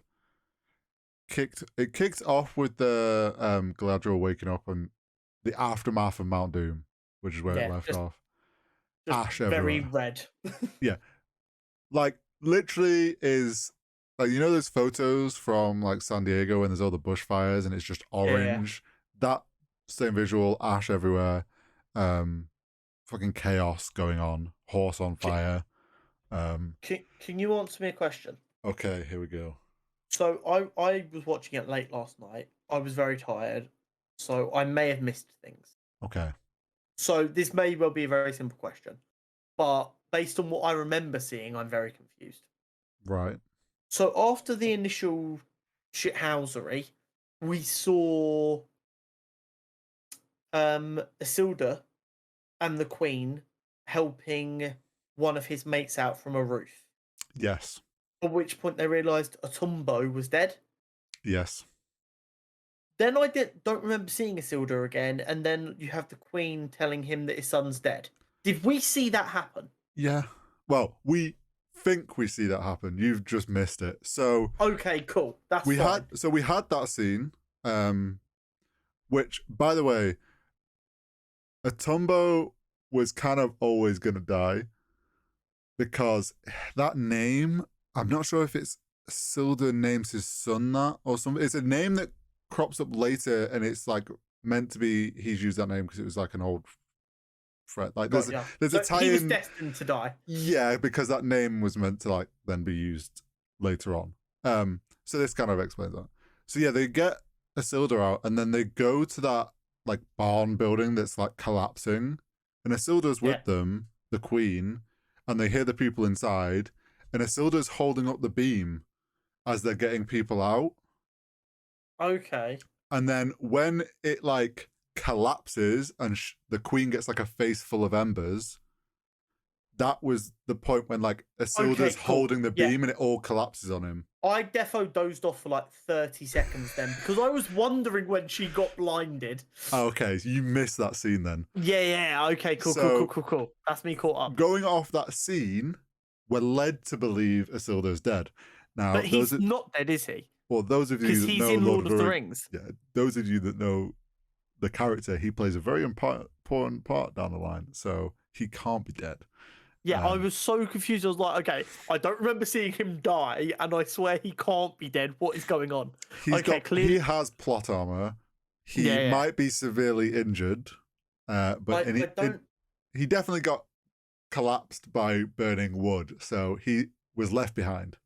kicked off with the Galadriel waking up and the aftermath of Mount Doom, which is where it left off. Ash everywhere. Very red. Yeah, like literally is like, you know those photos from like San Diego when there's all the bushfires and it's just orange. Yeah. That same visual, ash everywhere, fucking chaos going on, horse on fire. Can you answer me a question? Okay, here we go. So I was watching it late last night. I was very tired, so I may have missed things. Okay. So this may well be a very simple question, but based on what I remember seeing, I'm very confused. Right. So after the initial shithousery, we saw Isildur and the Queen helping one of his mates out from a roof. Yes. At which point they realised Atumbo was dead. Yes. Then I don't remember seeing Isildur again, and then you have the Queen telling him that his son's dead. Did we see that happen? Yeah. Well, we think we see that happen. You've just missed it. So okay, cool. That's we fine. we had that scene, which, by the way, Atumbo was kind of always gonna die because that name, I'm not sure if it's Isildur names his son that or something. It's a name that crops up later, and it's like meant to be he's used that name because it was like an old threat. Like there's a tie-in. He was destined to die. Yeah, because that name was meant to like then be used later on. So this kind of explains that. So yeah, they get Isildur out, and then they go to that like barn building that's like collapsing, and Isildur's with them, the Queen, and they hear the people inside, and Isildur's holding up the beam as they're getting people out. Okay. And then when it like collapses and the Queen gets like a face full of embers, that was the point when like Isildur's holding the beam and it all collapses on him. I defo dozed off for like 30 seconds then because I was wondering when she got blinded. Oh, okay, so you missed that scene then. Yeah. Okay, cool. That's me caught up. Going off that scene, we're led to believe Isildur's dead. Now, but he's not dead, is he? Well, those of you that he's know in Lord of the Rings. Yeah, those of you that know the character, he plays a very important part down the line, so he can't be dead. Yeah, I was so confused. I was like, okay, I don't remember seeing him die, and I swear he can't be dead. What is going on? He has plot armor. He might be severely injured, but he definitely got collapsed by burning wood, so he was left behind.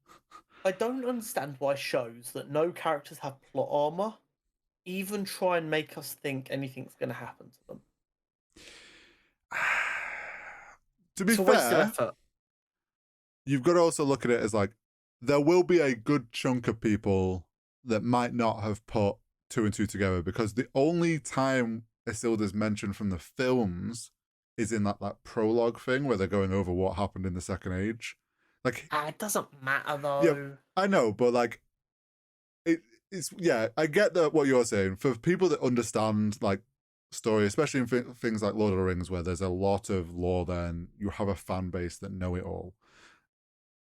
I don't understand why shows that no characters have plot armor even try and make us think anything's going to happen to them. To be fair, you've got to also look at it as like, there will be a good chunk of people that might not have put two and two together, because the only time Isildur's mentioned from the films is in that prologue thing where they're going over what happened in the Second Age. Like, it doesn't matter though. Yeah, I know, but like, it's I get that what you're saying. For people that understand like story, especially in things like Lord of the Rings, where there's a lot of lore, then you have a fan base that know it all.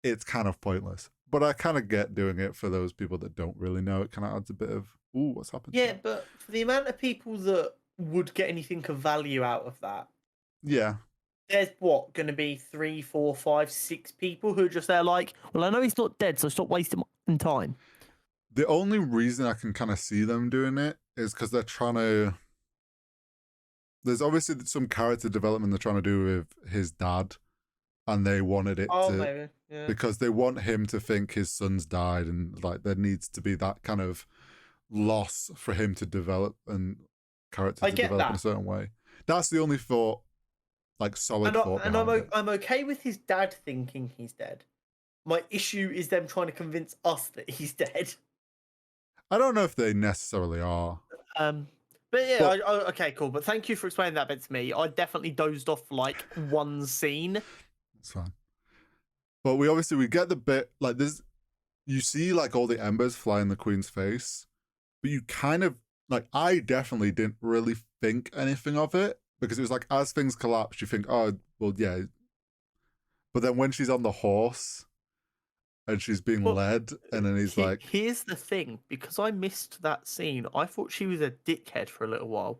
It's kind of pointless, but I kind of get doing it for those people that don't really know. It kind of adds a bit of what's happened. Yeah, but for the amount of people that would get anything of value out of that. Yeah. There's going to be 3, 4, 5, 6 people who are just there like, well, I know he's not dead, so stop wasting time. The only reason I can kind of see them doing it is because they're trying to. There's obviously some character development they're trying to do with his dad, and they wanted it to maybe, yeah. because they want him to think his son's died, and like there needs to be that kind of loss for him to develop and character to develop in a certain way. That's the only thought, like solid thought behind it. I'm okay with his dad thinking he's dead. My issue is them trying to convince us that he's dead. I don't know if they necessarily are. But yeah, okay, cool. But thank you for explaining that bit to me. I definitely dozed off like one scene. It's fine. But we get the bit like this. You see like all the embers fly in the Queen's face, but you kind of like I definitely didn't really think anything of it because it was like as things collapse, you think, oh well, yeah. But then when she's on the horse and she's being led, and then he's like, here's the thing, because I missed that scene, I thought she was a dickhead for a little while.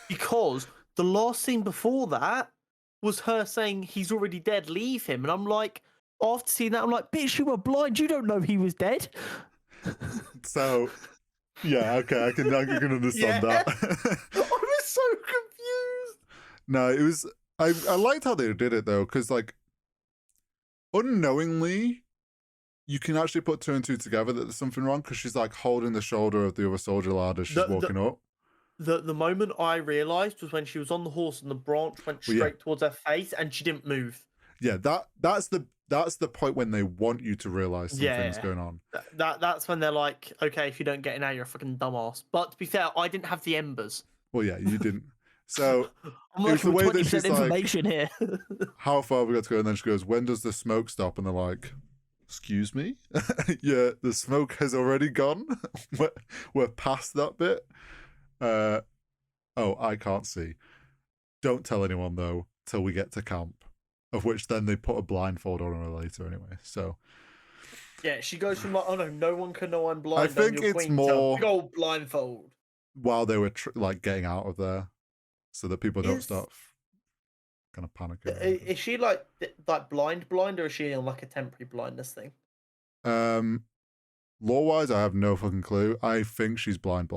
Because the last scene before that was her saying he's already dead, leave him. And I'm like, after seeing that, I'm like, bitch, you were blind, you don't know he was dead. So yeah, okay, I can understand that. I was so confused. No, it was I liked how they did it though, because like unknowingly you can actually put 2 and 2 together that there's something wrong because she's like holding the shoulder of the other soldier lad as she's walking up. The moment I realised was when she was on the horse and the branch went straight towards her face and she didn't move. Yeah, that's the point when they want you to realise something's going on. That's when they're like, okay, if you don't get it now, you're a fucking dumbass. But to be fair, I didn't have the embers. Well, yeah, you didn't. So I'm like, the way that she's information like, here. How far have we got to go? And then she goes, when does the smoke stop? And they're like, excuse me? Yeah, the smoke has already gone. We're past that bit. Oh, I can't see. Don't tell anyone though till we get to camp. Of which then they put a blindfold on her later anyway. So yeah, she goes from like, oh no one can know I'm blind. I think it's more big old blindfold. While they were like getting out of there, so that people don't start kind of panicking. Is she like blind, or is she on like a temporary blindness thing? Lore-wise, I have no fucking clue. I think she's blind,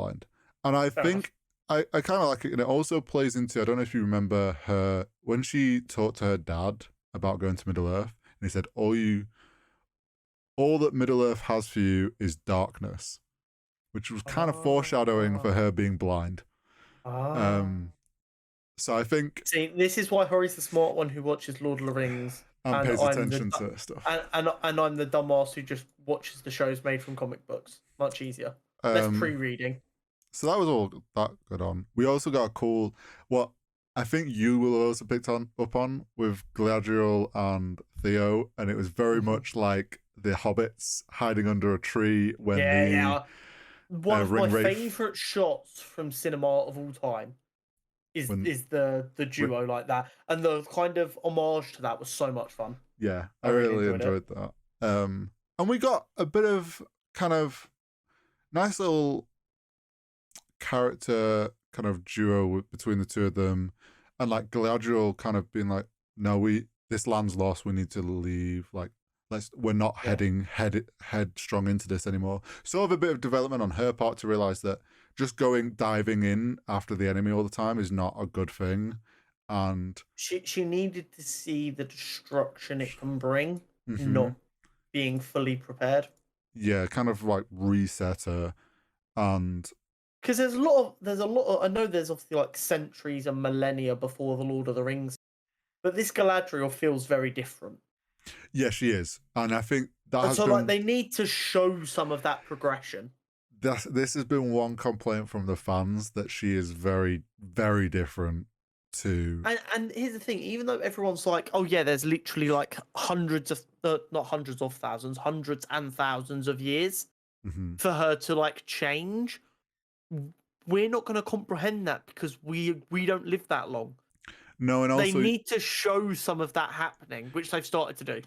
and I think I kind of like it, and it also plays into. I don't know if you remember her when she talked to her dad about going to Middle Earth, and he said, "All that Middle Earth has for you is darkness," which was kind of foreshadowing for her being blind. So I think. See, this is why Hori's the smart one who watches Lord of the Rings and pays attention to stuff. And I'm the dumbass who just watches the shows made from comic books. Much easier. Less pre-reading. So that was all that good on. We also got a cool, what I think you will also picked up on with Galadriel and Theo, and it was very much like the hobbits hiding under a tree when one of my favourite shots from cinema of all time is the duo like that, and the kind of homage to that was so much fun. Yeah, I really enjoyed that. And we got a bit of kind of nice little character kind of duo between the two of them, and like Galadriel kind of being like, no, this land's lost, we need to leave, like we're not heading headstrong into this anymore. Sort of a bit of development on her part to realize that just diving in after the enemy all the time is not a good thing, and she needed to see the destruction it can bring, not being fully prepared. Yeah, kind of like reset her. And because there's a lot of I know there's obviously like centuries and millennia before the Lord of the Rings, but this Galadriel feels very different. Yeah, she is, and I think that has been... like they need to show some of that progression. This has been one complaint from the fans, that she is very, very different to. And here's the thing: even though everyone's like, "Oh yeah, there's literally like hundreds and thousands of years for her to like change," we're not going to comprehend that because we don't live that long. No, and also they need to show some of that happening, which they've started to do.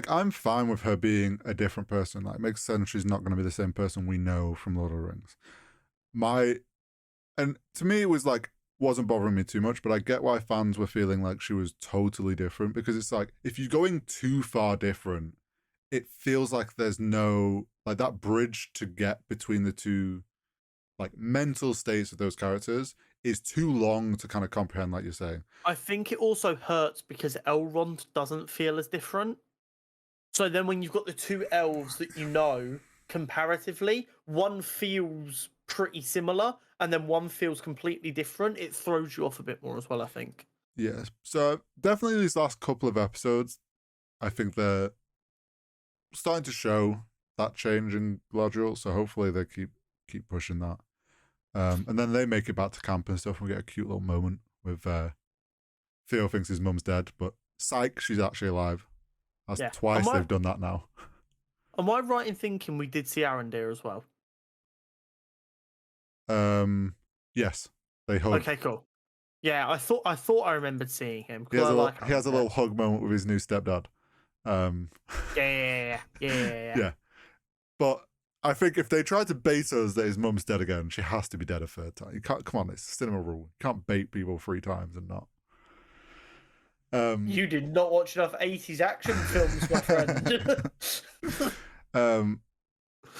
I'm fine with her being a different person. Like, it makes sense she's not going to be the same person we know from Lord of the Rings. And to me, it was like, wasn't bothering me too much, but I get why fans were feeling like she was totally different, because it's like, if you're going too far different, it feels like there's no, like, that bridge to get between the two, like, mental states of those characters is too long to kind of comprehend, like you're saying. I think it also hurts because Elrond doesn't feel as different. So then when you've got the two elves that you know comparatively, one feels pretty similar and then one feels completely different, it throws you off a bit more as well, I think. Yeah. So definitely these last couple of episodes, I think they're starting to show that change in Galadriel. So hopefully they keep pushing that. And then they make it back to camp and stuff. And we get a cute little moment with Theo thinks his mum's dead, but psych, she's actually alive. That's twice they've done that now. Am I right in thinking we did see Arondir as well? Yes, they hug. Okay, cool. Yeah, I thought I remembered seeing him. He has a little hug moment with his new stepdad. Yeah. Yeah. But I think if they try to bait us that his mum's dead again, she has to be dead a third time. You can't. Come on, it's a cinema rule. You can't bait people 3 times and not. You did not watch enough 80s action films, my friend.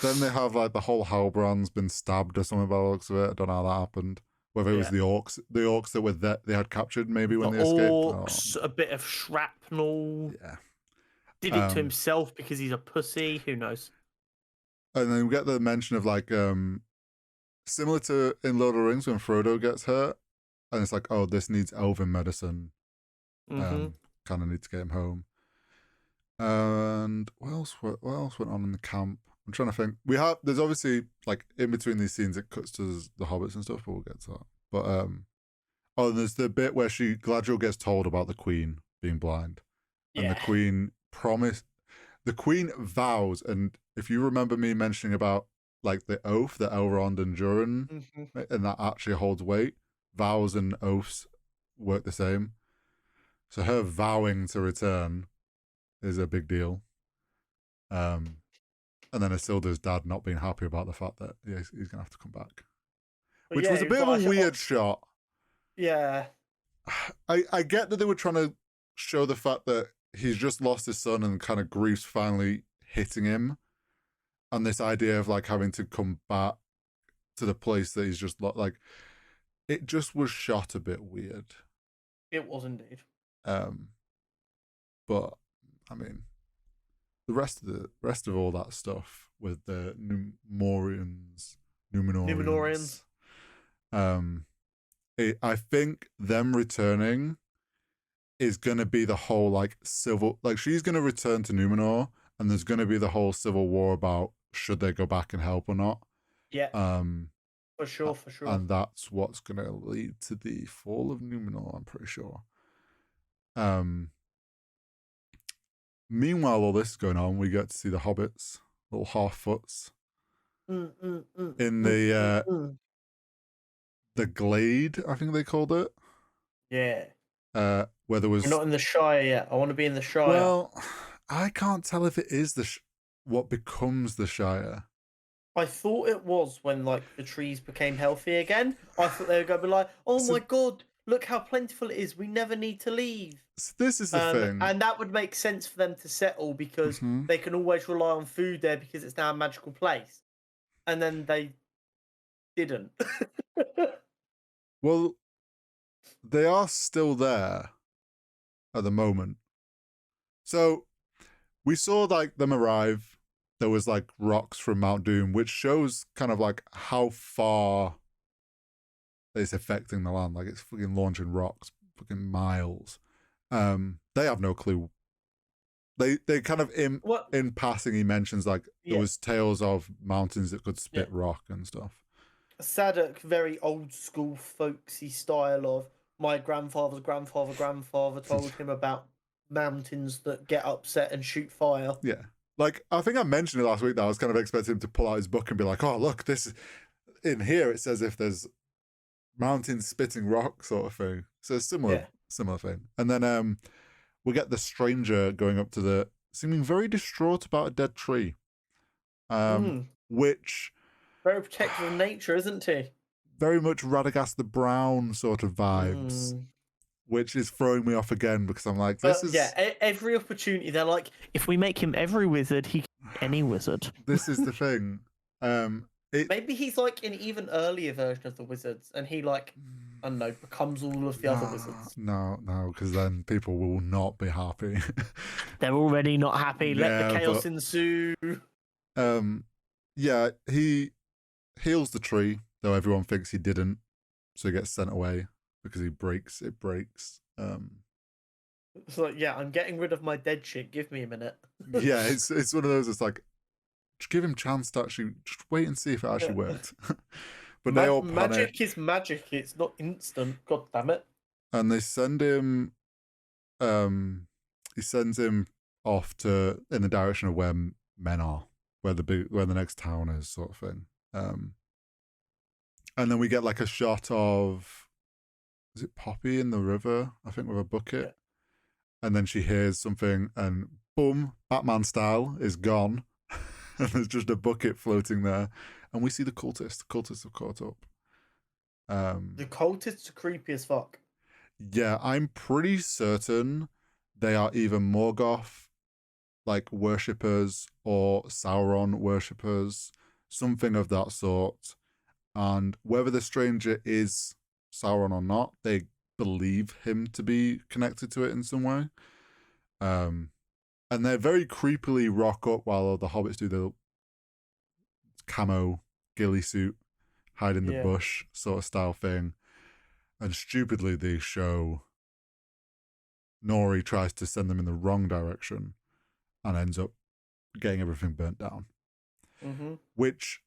Then they have like the whole Halbrand's been stabbed or something by the looks of it. I don't know how that happened. Whether it was the orcs that were they had captured maybe when they escaped. Orcs, a bit of shrapnel. Yeah. Did it to himself because he's a pussy. Who knows? And then we get the mention of like similar to in Lord of the Rings when Frodo gets hurt, and it's like, oh, this needs elven medicine. Kind of need to get him home. And what else went on in the camp? I'm trying to think. There's obviously like in between these scenes it cuts to the hobbits and stuff, but we'll get to that. But there's the bit where Galadriel gets told about the Queen being blind, and the Queen vows, and if you remember me mentioning about like the oath that Elrond and Durin, and that actually holds weight. Vows and oaths work the same. So her vowing to return is a big deal. And then Isildur's dad not being happy about the fact that he's going to have to come back. Which was a bit of a weird shot. Yeah. I get that they were trying to show the fact that he's just lost his son and kind of grief's finally hitting him. And this idea of like having to come back to the place that he's just like, it just was shot a bit weird. It was indeed. But I mean, the rest of all that stuff with the Numenorians. I think them returning is going to be the whole like civil, like she's going to return to Numenor, and there's going to be the whole civil war about should they go back and help or not. Yeah. For sure. And that's what's going to lead to the fall of Numenor, I'm pretty sure. Meanwhile, all this is going on, we get to see the hobbits, little half-foots, in the glade, I think they called it. Yeah. Where there was... We're not in the Shire yet. I want to be in the Shire. Well, I can't tell if it is what becomes the Shire. I thought it was when like the trees became healthy again. I thought they were going to be like, oh my God, look how plentiful it is. We never need to leave. So this is the thing. And that would make sense for them to settle because they can always rely on food there because it's now a magical place. And then they didn't. Well, they are still there at the moment. So we saw like them arrive. There was like rocks from Mount Doom, which shows kind of like how far it's affecting the land. Like it's fucking launching rocks, fucking miles. They have no clue. They kind of in passing he mentions like there was tales of mountains that could spit rock and stuff. Sadok, very old school folksy style of my grandfather's grandfather told him about mountains that get upset and shoot fire. Yeah. Like, I think I mentioned it last week that I was kind of expecting him to pull out his book and be like, oh, look, this in here it says if there's mountains spitting rock sort of thing. So it's similar thing. And then we get the stranger going up to seeming very distraught about a dead tree. Which... Very protective of nature, isn't he? very much Radagast the Brown sort of vibes, which is throwing me off again because I'm like, this is every opportunity they're like, If we make him every wizard, he can be any wizard. this is the thing. Maybe he's like an even earlier version of the wizards, and he like, I don't know, becomes all of the other wizards. No, because then people will not be happy. They're already not happy. Let the chaos ensue. Yeah, he heals the tree, though everyone thinks he didn't, so he gets sent away because it breaks. It's like, yeah, I'm getting rid of my dead shit. Give me a minute. Yeah, it's one of those. It's like, just give him chance to actually just wait and see if it actually worked. But they all panic. Magic is magic. It's not instant. God damn it! And they send him. He sends him off in the direction of where men are, where the next town is, sort of thing. And then we get like a shot of, is it Poppy in the river? I think with a bucket. Yeah. And then she hears something, and boom, Batman style, is gone. And there's just a bucket floating there. And we see the cultists. The cultists have caught up. The cultists are creepy as fuck. Yeah, I'm pretty certain they are either Morgoth, like, worshippers, or Sauron worshippers, something of that sort. And whether the stranger is Sauron or not, they believe him to be connected to it in some way. And they very creepily rock up while the hobbits do the camo ghillie suit, hide in the bush sort of style thing. And stupidly they show Nori tries to send them in the wrong direction and ends up getting everything burnt down. Which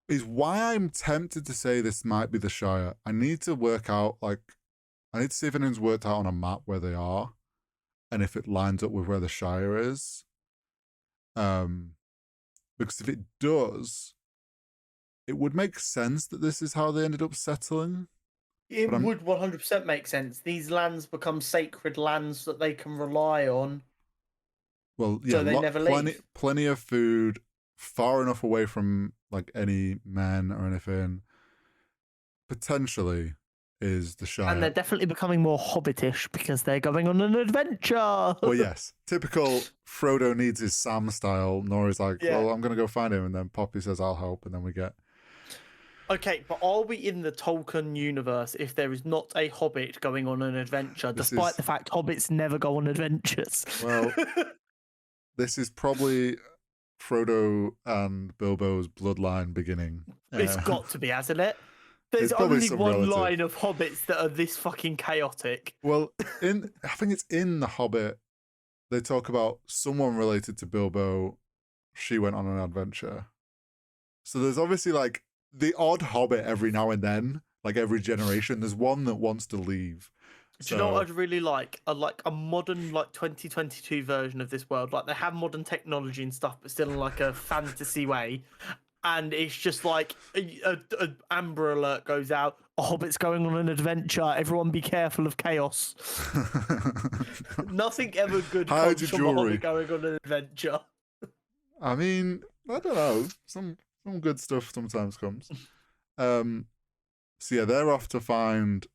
is why I'm tempted to say this might be the Shire. I need to work out, I need to see if anyone's worked out on a map where they are and if it lines up with where the Shire is. Because if it does, it would make sense that this is how they ended up settling. It would 100% make sense. These lands become sacred lands that they can rely on. Well, yeah, so they never leave. Plenty of food, far enough away from like any men or anything. Potentially is the Shire. And they're definitely becoming more hobbitish because they're going on an adventure. Well, yes. Typical Frodo needs his Sam style. Nori's like, well, I'm going to go find him. And then Poppy says, I'll help. And then we get... Okay, but are we in the Tolkien universe if there is not a hobbit going on an adventure, despite the fact hobbits never go on adventures? Well, this is probably Frodo and Bilbo's bloodline beginning. It's got to be, hasn't it? There's only one line of hobbits that are this fucking chaotic. Well, I think it's in The Hobbit, they talk about someone related to Bilbo. She went on an adventure. So there's obviously like the odd hobbit every now and then, like every generation. There's one that wants to leave. Do you know what I'd really like? A modern, like 2022 version of this world. Like they have modern technology and stuff, but still in like a fantasy way. And it's just like a Amber Alert goes out. A hobbit's going on an adventure. Everyone be careful of chaos. Nothing ever good comes from a hobbit going on an adventure. I mean, I don't know. Some good stuff sometimes comes. So yeah, they're off to find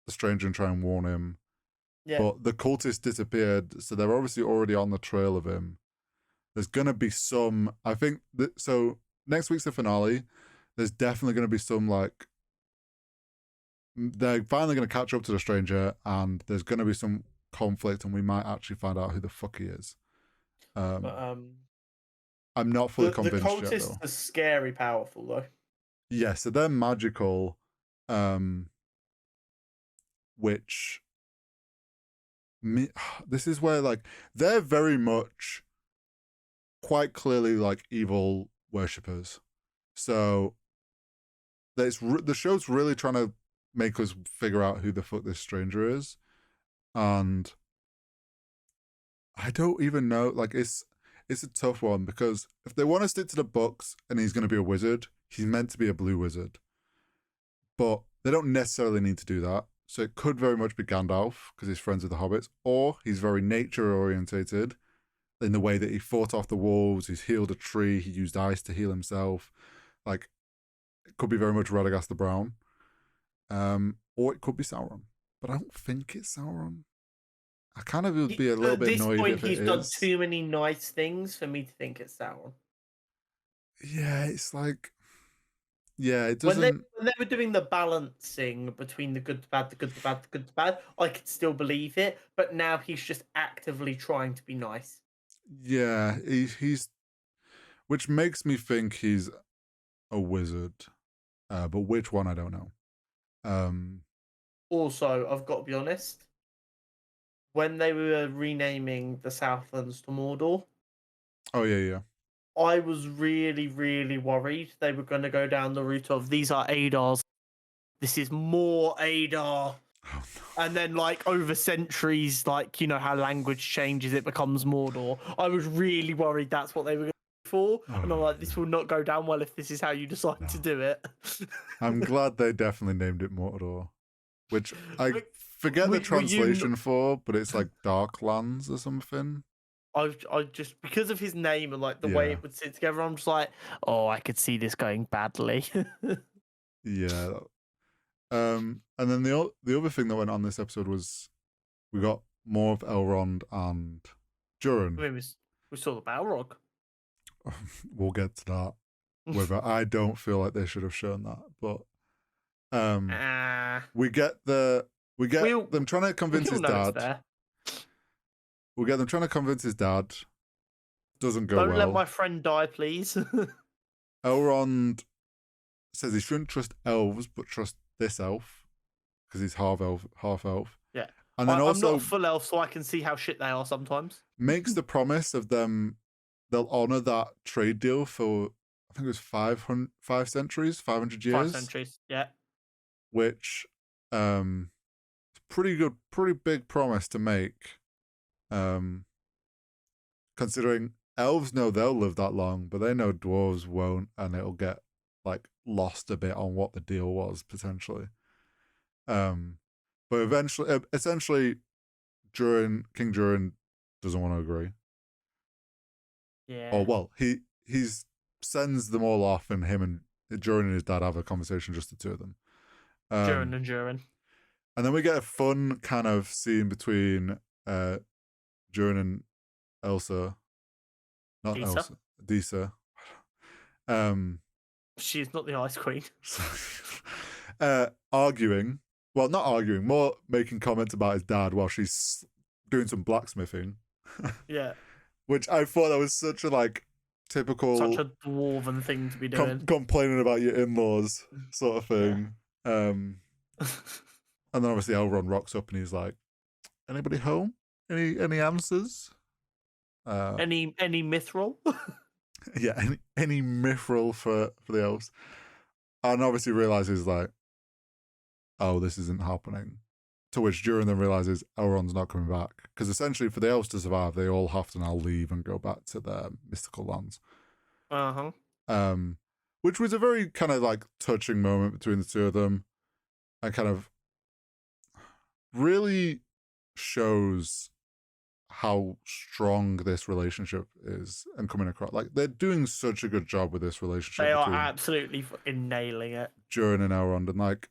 the stranger and try and warn him. Yeah. But the cultist disappeared, so they're obviously already on the trail of him. There's gonna be some. I think so. Next week's the finale. There's definitely going to be some like they're finally going to catch up to the stranger, and there's going to be some conflict, and we might actually find out who the fuck he is. I'm not fully convinced yet. The cultists are scary powerful though. Yeah, so they're magical, which this is where like they're very much quite clearly like evil worshippers. So the show's really trying to make us figure out who the fuck this stranger is, and I don't even know. Like it's a tough one because if they want to stick to the books and he's going to be a wizard, he's meant to be a blue wizard, but they don't necessarily need to do that. So it could very much be Gandalf because he's friends with the hobbits, or he's very nature orientated in the way that he fought off the wolves, he's healed a tree, he used ice to heal himself. Like, It could be very much Radagast the Brown. Or it could be Sauron. But I don't think it's Sauron. I kind of would be a little At bit this annoyed point, if it he's done is. too many nice things for me to think it's Sauron. Yeah, it's like, yeah, it When doesn't. they were doing the balancing between the good, the bad, the good, the bad, the good, the bad, I could still believe it. But now he's just actively trying to be nice. Yeah, he's, which makes me think he's a wizard, but which one I don't know. Also, I've got to be honest. When they were renaming the Southlands to Mordor, Oh yeah. I was really, really worried they were going to go down the route of these are Adars. This is more Adar. Oh, And then, like, over centuries, like, you know how language changes, it becomes Mordor. I was really worried that's what they were going for. And I'm like, this will not go down well if this is how you decide to do it. I'm glad they definitely named it Mordor, which I forget the Were you- translation for, but it's like Darklands or something. I just, because of his name and like the way Yeah. it would sit together, I'm just like, oh, I could see this going badly. Yeah. And then the other thing that went on this episode was we got more of Elrond and Durin. I mean, we saw the Balrog. We'll get to that. Whether I don't feel like they should have shown that, but we get them trying to convince his dad. We get them trying to convince his dad. Doesn't go well. Don't let my friend die, please. Elrond says he shouldn't trust elves, but trust this elf because he's half elf. Yeah, and then I'm not a full elf, so I can see how shit they are sometimes. Makes the promise of them they'll honor that trade deal for I think it was 500 centuries, 500 years. 5 centuries, yeah. Which pretty big promise to make. Considering elves know they'll live that long, but they know dwarves won't, and it'll get like lost a bit on what the deal was potentially. But essentially, King Durin doesn't want to agree. Yeah. Oh well, he sends them all off, and him and Durin and his dad have a conversation, just the two of them. Durin. And then we get a fun kind of scene between Durin and Elsa. Not Disa. Elsa. Disa. She's not the Ice Queen. Arguing. Well, not arguing, more making comments about his dad while she's doing some blacksmithing. Yeah. Which I thought that was such a like typical such a dwarven thing to be doing. Complaining about your in-laws sort of thing. Yeah. And then obviously Elrond rocks up and he's like, anybody home? Any answers? Any mithril? Yeah, any mithril for the elves. And obviously realizes like, oh, this isn't happening. To which Durin then realizes Elrond's not coming back. Because essentially for the elves to survive, they all have to now leave and go back to their mystical lands. Which was a very kind of like touching moment between the two of them. And kind of really shows how strong this relationship is and coming across. Like they're doing such a good job with this relationship. They are absolutely fucking nailing it. Durin and Elrond, and like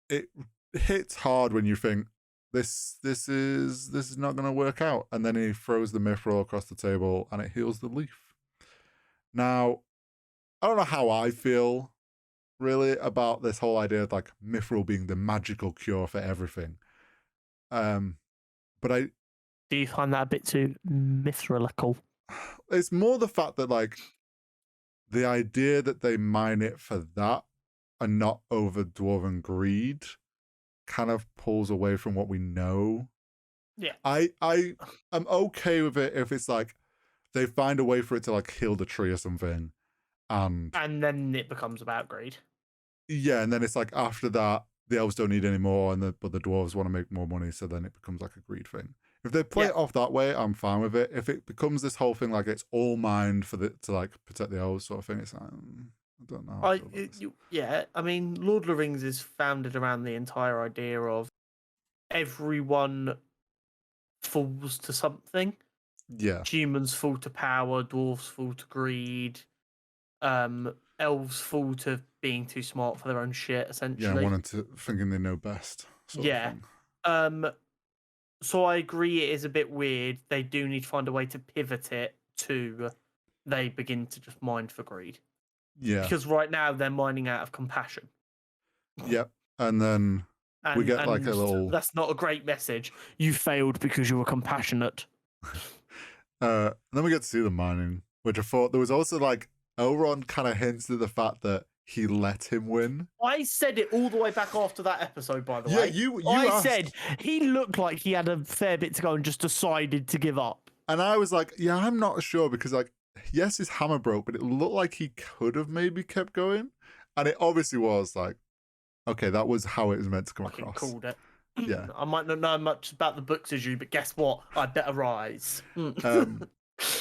it hits hard when you think this is not going to work out, and then he throws the mithril across the table and it heals the leaf. Now, I don't know how I feel really about this whole idea of like mithril being the magical cure for everything. But do you find that a bit too mithrilical? It's more the fact that like the idea that they mine it for that and not over dwarven greed kind of pulls away from what we know. Yeah. I'm okay with it if it's like they find a way for it to like heal the tree or something. And then it becomes about greed. Yeah, and then it's like after that, the elves don't need any more, but the dwarves want to make more money, so then it becomes like a greed thing. If they play it off that way, I'm fine with it. If it becomes this whole thing like it's all mined to like protect the elves sort of thing, it's like I don't know. Yeah, I mean, Lord of the Rings is founded around the entire idea of everyone falls to something. Yeah. Humans fall to power, dwarves fall to greed. elves fall to being too smart for their own shit, essentially. Thinking they know best. Sort of thing. So I agree it is a bit weird. They do need to find a way to pivot it to they begin to just mine for greed. Yeah. Because right now they're mining out of compassion. Yep. And then we get like a little... That's not a great message. You failed because you were compassionate. Then we get to see the mining, which I thought there was also like Elrond kind of hints at the fact that he let him win. I said it all the way back after that episode, by the way. You I said he looked like he had a fair bit to go and just decided to give up. And I was like, yeah, I'm not sure because like, yes, his hammer broke, but it looked like he could have maybe kept going. And it obviously was like, okay, that was how it was meant to come across. Called it. Yeah. I might not know much about the books as you, but guess what? I better rise. And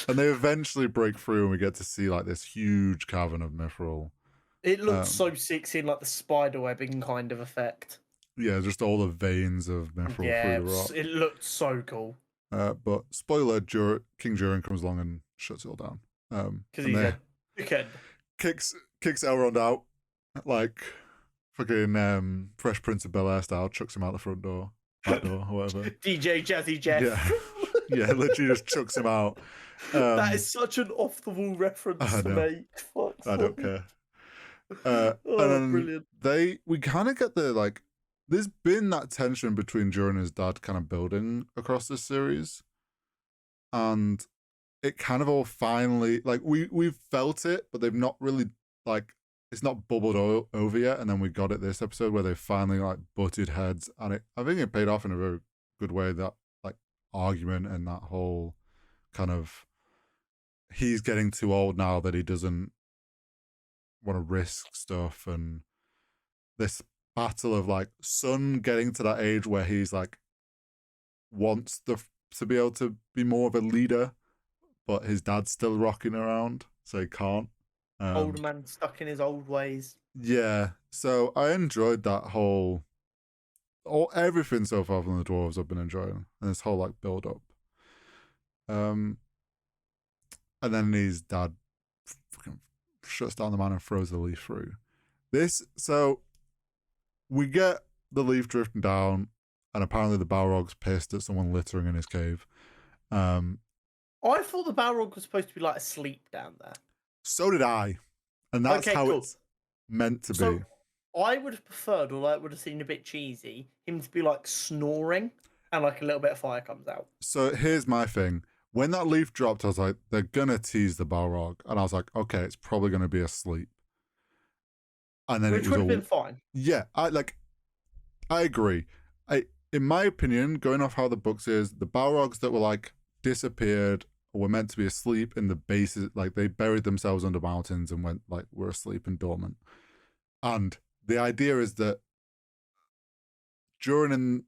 they eventually break through and we get to see like this huge cavern of mithril. It looks so sexy in like the spider webbing kind of effect. Yeah, just all the veins of mithril through the rock. It looked so cool. But spoiler, King Durin comes along and shuts it all down. Because he's a dickhead. Kicks Elrond out, like fucking Fresh Prince of Bel-Air style, chucks him out the front door, back door, or whatever. DJ Jazzy Jeff. Yeah, literally just chucks him out. That is such an off-the-wall reference to me. I don't care. And then brilliant. We kind of get the like, there's been that tension between Durin and his dad kind of building across this series, and it kind of all finally like we've felt it, but they've not really like it's not bubbled over yet. And then we got it this episode where they finally like butted heads, and I think it paid off in a very good way. That like argument and that whole kind of he's getting too old now that he doesn't want to risk stuff, and this battle of like son getting to that age where he's like wants to be able to be more of a leader, but his dad's still rocking around, so he can't. Old man stuck in his old ways. Yeah, so I enjoyed that everything so far from the dwarves I've been enjoying, and this whole like build up. And then his dad fucking shuts down the man and throws the leaf through. So we get the leaf drifting down, and apparently the Balrog's pissed at someone littering in his cave. I thought the Balrog was supposed to be like asleep down there. So did I. And that's how it's meant to be. I would have preferred, although it would have seemed a bit cheesy, him to be like snoring and like a little bit of fire comes out. So here's my thing. When that leaf dropped, I was like, they're gonna tease the Balrog. And I was like, okay, it's probably gonna be asleep. And then Which would have been fine. Yeah, I agree. In my opinion, going off how the books is, the Balrogs that were like disappeared or were meant to be asleep in the bases, like they buried themselves under mountains and went like were asleep and dormant. And the idea is that during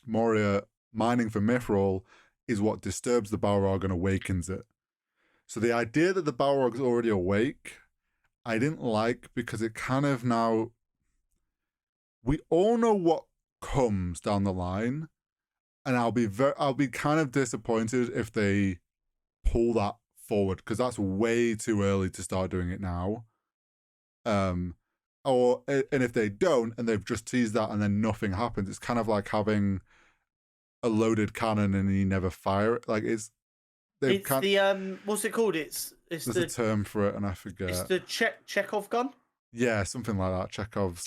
Moria mining for mithril is what disturbs the Balrog and awakens it. So the idea that the Balrog's already awake, I didn't like, because it kind of now we all know what comes down the line, and I'll be kind of disappointed if they pull that forward, because that's way too early to start doing it now. And if they don't and they've just teased that and then nothing happens, it's kind of like having a loaded cannon and you never fire it. Like it's the what's it called? There's a term for it and I forget. It's the Chekhov gun. Yeah, something like that. Chekhov's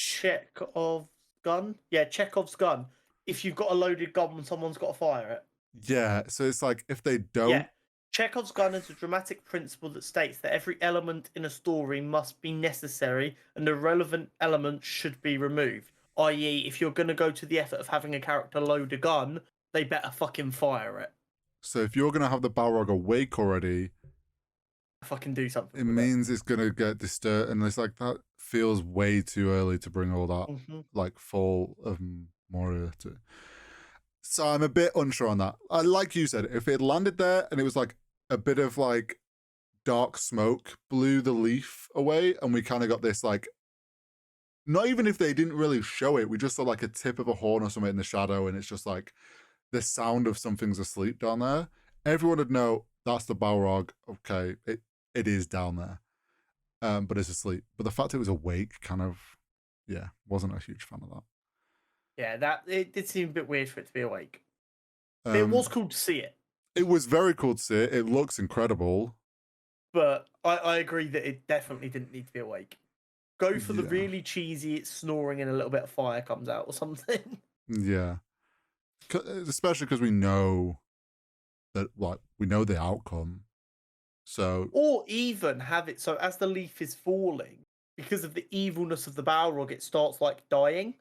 gun. Yeah, Chekhov's gun. If you've got a loaded gun, someone's got to fire it. Yeah, so it's like if they don't. Yeah, Chekhov's gun is a dramatic principle that states that every element in a story must be necessary and irrelevant elements should be removed. I.e., if you're going to go to the effort of having a character load a gun, they better fucking fire it. So if you're going to have the Balrog awake already, fucking do something. It means it's going to get disturbed, and it's like that feels way too early to bring all that like fall of Moria to. So I'm a bit unsure on that. Like you said, if it landed there and it was like a bit of like dark smoke blew the leaf away, and we kind of got this like, not even if they didn't really show it, we just saw like a tip of a horn or something in the shadow, and it's just like the sound of something's asleep down there. Everyone would know that's the Balrog. Okay, it is down there. but it's asleep. But the fact it was awake kind of, wasn't a huge fan of that. Yeah, it did seem a bit weird for it to be awake. But it was cool to see it. It was very cool to see it. It looks incredible. But I agree that it definitely didn't need to be awake. Go for the really cheesy, it's snoring and a little bit of fire comes out or something. Yeah. Especially because we know that, we know the outcome. So, or even have it so as the leaf is falling, because of the evilness of the Balrog, it starts like dying.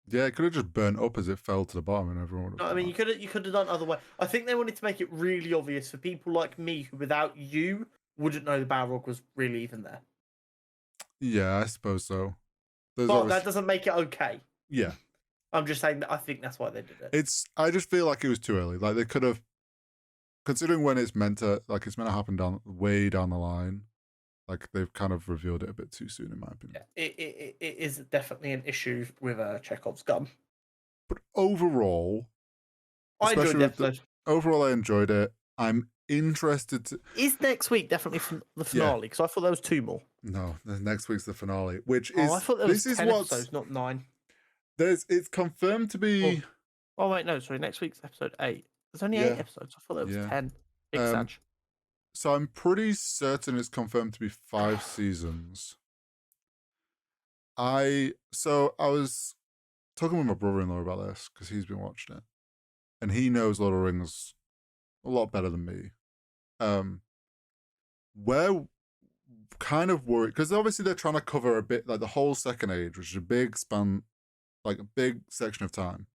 Yeah, it could have just burnt up as it fell to the bottom, and everyone would have. I mean, you could have done other way. I think they wanted to make it really obvious for people like me who, without you, wouldn't know the Balrog was really even there. Yeah, I suppose so. But that doesn't make it okay. Yeah, I'm just saying that I think that's why they did it. I just feel like it was too early. Like they could have, considering when it's meant to happen way down the line. Like they've kind of revealed it a bit too soon, in my opinion. Yeah, it is definitely an issue with Chekhov's gun. But overall, I enjoyed the episode. Overall, I enjoyed it. I'm interested to. Is next week definitely the finale? Because I thought there was 2 more. No, next week's the finale, which is. I thought there was 10 episodes, not 9. It's confirmed to be. Oh wait, no, sorry. Next week's episode 8. There's only 8 episodes. I thought there was 10. Big Satch. So I'm pretty certain it's confirmed to be 5 seasons. I was talking with my brother-in-law about this because he's been watching it, and he knows Lord of the Rings a lot better than me. We're kind of worried because obviously they're trying to cover a bit like the whole Second Age, which is a big span, like a big section of time.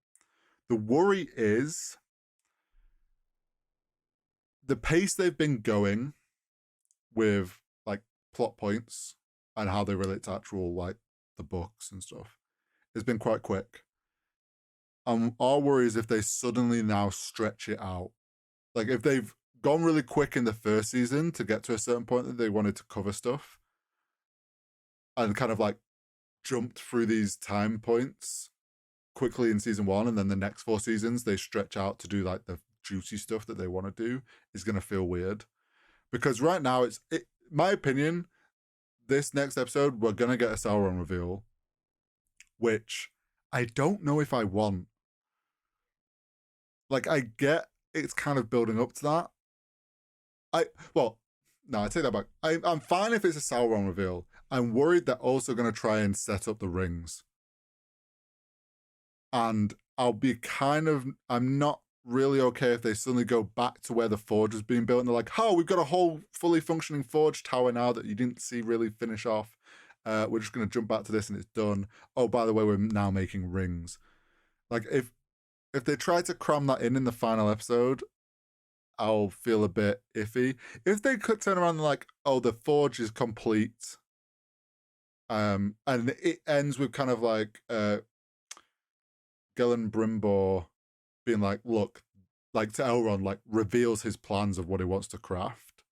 The worry is the pace they've been going with like plot points and how they relate to actual like the books and stuff has been quite quick. Our worry is if they suddenly now stretch it out. Like if they've gone really quick in the first season to get to a certain point that they wanted to cover stuff and kind of like jumped through these time points quickly in season 1, and then the next 4 seasons they stretch out to do like the juicy stuff that they want to do, is going to feel weird. Because right now my opinion, this next episode we're going to get a Sauron reveal, which I don't know if I want. Like I get it's kind of building up to that. I take that back. I'm fine if it's a Sauron reveal. I'm worried they're also going to try and set up the rings. And I'm not really okay if they suddenly go back to where the forge was being built and they're like, oh, we've got a whole fully functioning forge tower now that you didn't see really finish off. We're just going to jump back to this and it's done. Oh, by the way, we're now making rings. Like if they try to cram that in the final episode, I'll feel a bit iffy. If they could turn around and like, oh, the forge is complete, and it ends with kind of like Gellin Brimbor being like, look, like to Elrond, like reveals his plans of what he wants to craft.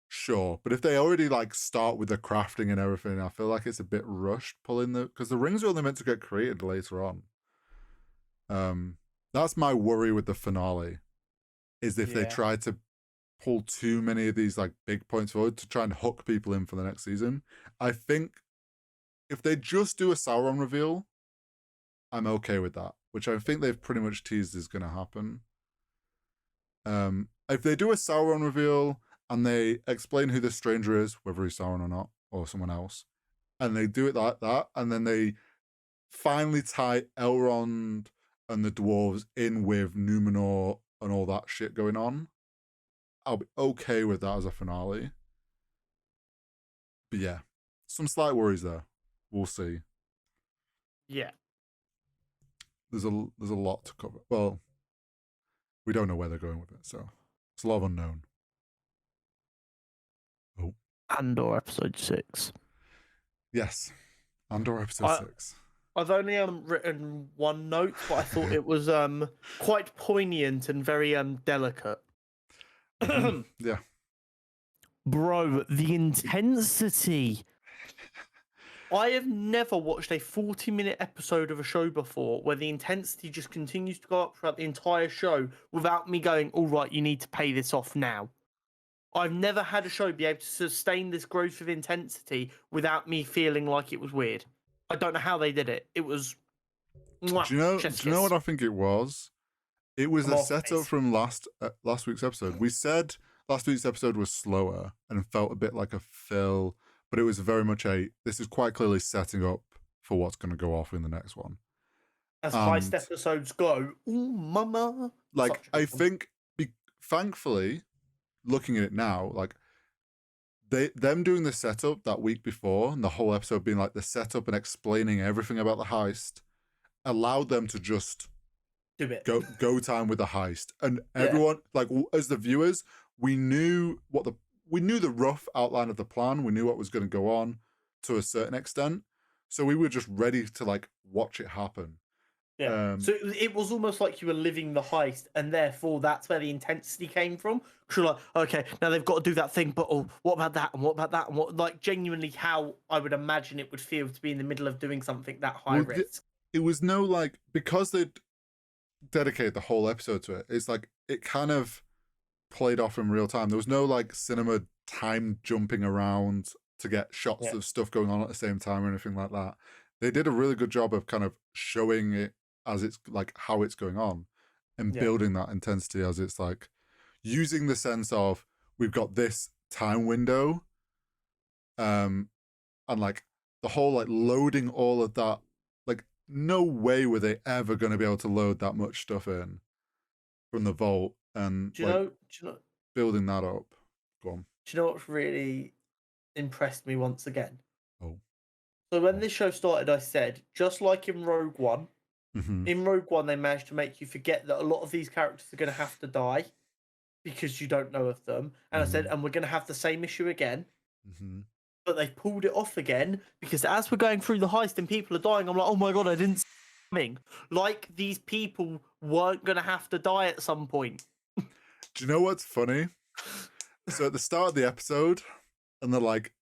Sure, but if they already like start with the crafting and everything, I feel like it's a bit rushed pulling because the rings are only meant to get created later on. That's my worry with the finale, is if they try to pull too many of these like big points forward to try and hook people in for the next season. I think if they just do a Sauron reveal, I'm okay with that, which I think they've pretty much teased is going to happen. If they do a Sauron reveal and they explain who the stranger is, whether he's Sauron or not, or someone else, and they do it like that, and then they finally tie Elrond and the dwarves in with Numenor and all that shit going on, I'll be okay with that as a finale. But yeah, some slight worries there. We'll see. Yeah. There's a lot to cover. Well, we don't know where they're going with it, so it's a lot of unknown. Oh. Andor episode 6. Yes. Andor episode 6. I've only written one note, but I thought it was quite poignant and very delicate. Yeah. Bro, the intensity. I have never watched a 40-minute episode of a show before where the intensity just continues to go up throughout the entire show without me going, all right, you need to pay this off now. I've never had a show be able to sustain this growth of intensity without me feeling like it was weird. I don't know how they did it. It was mwah, Do you know? chef's Do you know kiss. what I think it was? It was A a setup masterpiece. from last week's episode. We said last week's episode was slower and felt a bit like a fill, but it was very much this is quite clearly setting up for what's going to go off in the next one. As And heist episodes go, ooh, mama. like, Such a I good one. think, thankfully, looking at it now, like them doing the setup that week before and the whole episode being like the setup and explaining everything about the heist allowed them to just Do it. go time with the heist, and Yeah. everyone, like, as the viewers, we knew the rough outline of the plan. We knew what was going to go on to a certain extent, so we were just ready to like watch it happen. Yeah. So it was almost like you were living the heist, and therefore that's where the intensity came from. Because you're like, okay, now they've got to do that thing, but oh, what about that? And what about that? And what, like, genuinely how I would imagine it would feel to be in the middle of doing something that high risk. It was no, like, because they'd dedicated the whole episode to it, it's like it kind of played off in real time. There was no like cinema time jumping around to get shots of stuff going on at the same time or anything like that. They did a really good job of kind of showing it as it's like how it's going on and building that intensity as it's like using the sense of we've got this time window, and like the whole like loading all of that. Like, no way were they ever going to be able to load that much stuff in from the vault, and Do you know building that up. Go on. Do you know what's really impressed me once again? Oh. So when this show started, I said, just like in Rogue One, in Rogue One, they managed to make you forget that a lot of these characters are going to have to die because you don't know of them. And I said, and we're going to have the same issue again. But they've pulled it off again because as we're going through the heist and people are dying, I'm like, oh my God, I didn't see it coming. Like these people weren't going to have to die at some point. Do you know what's funny? So at the start of the episode, and they're like,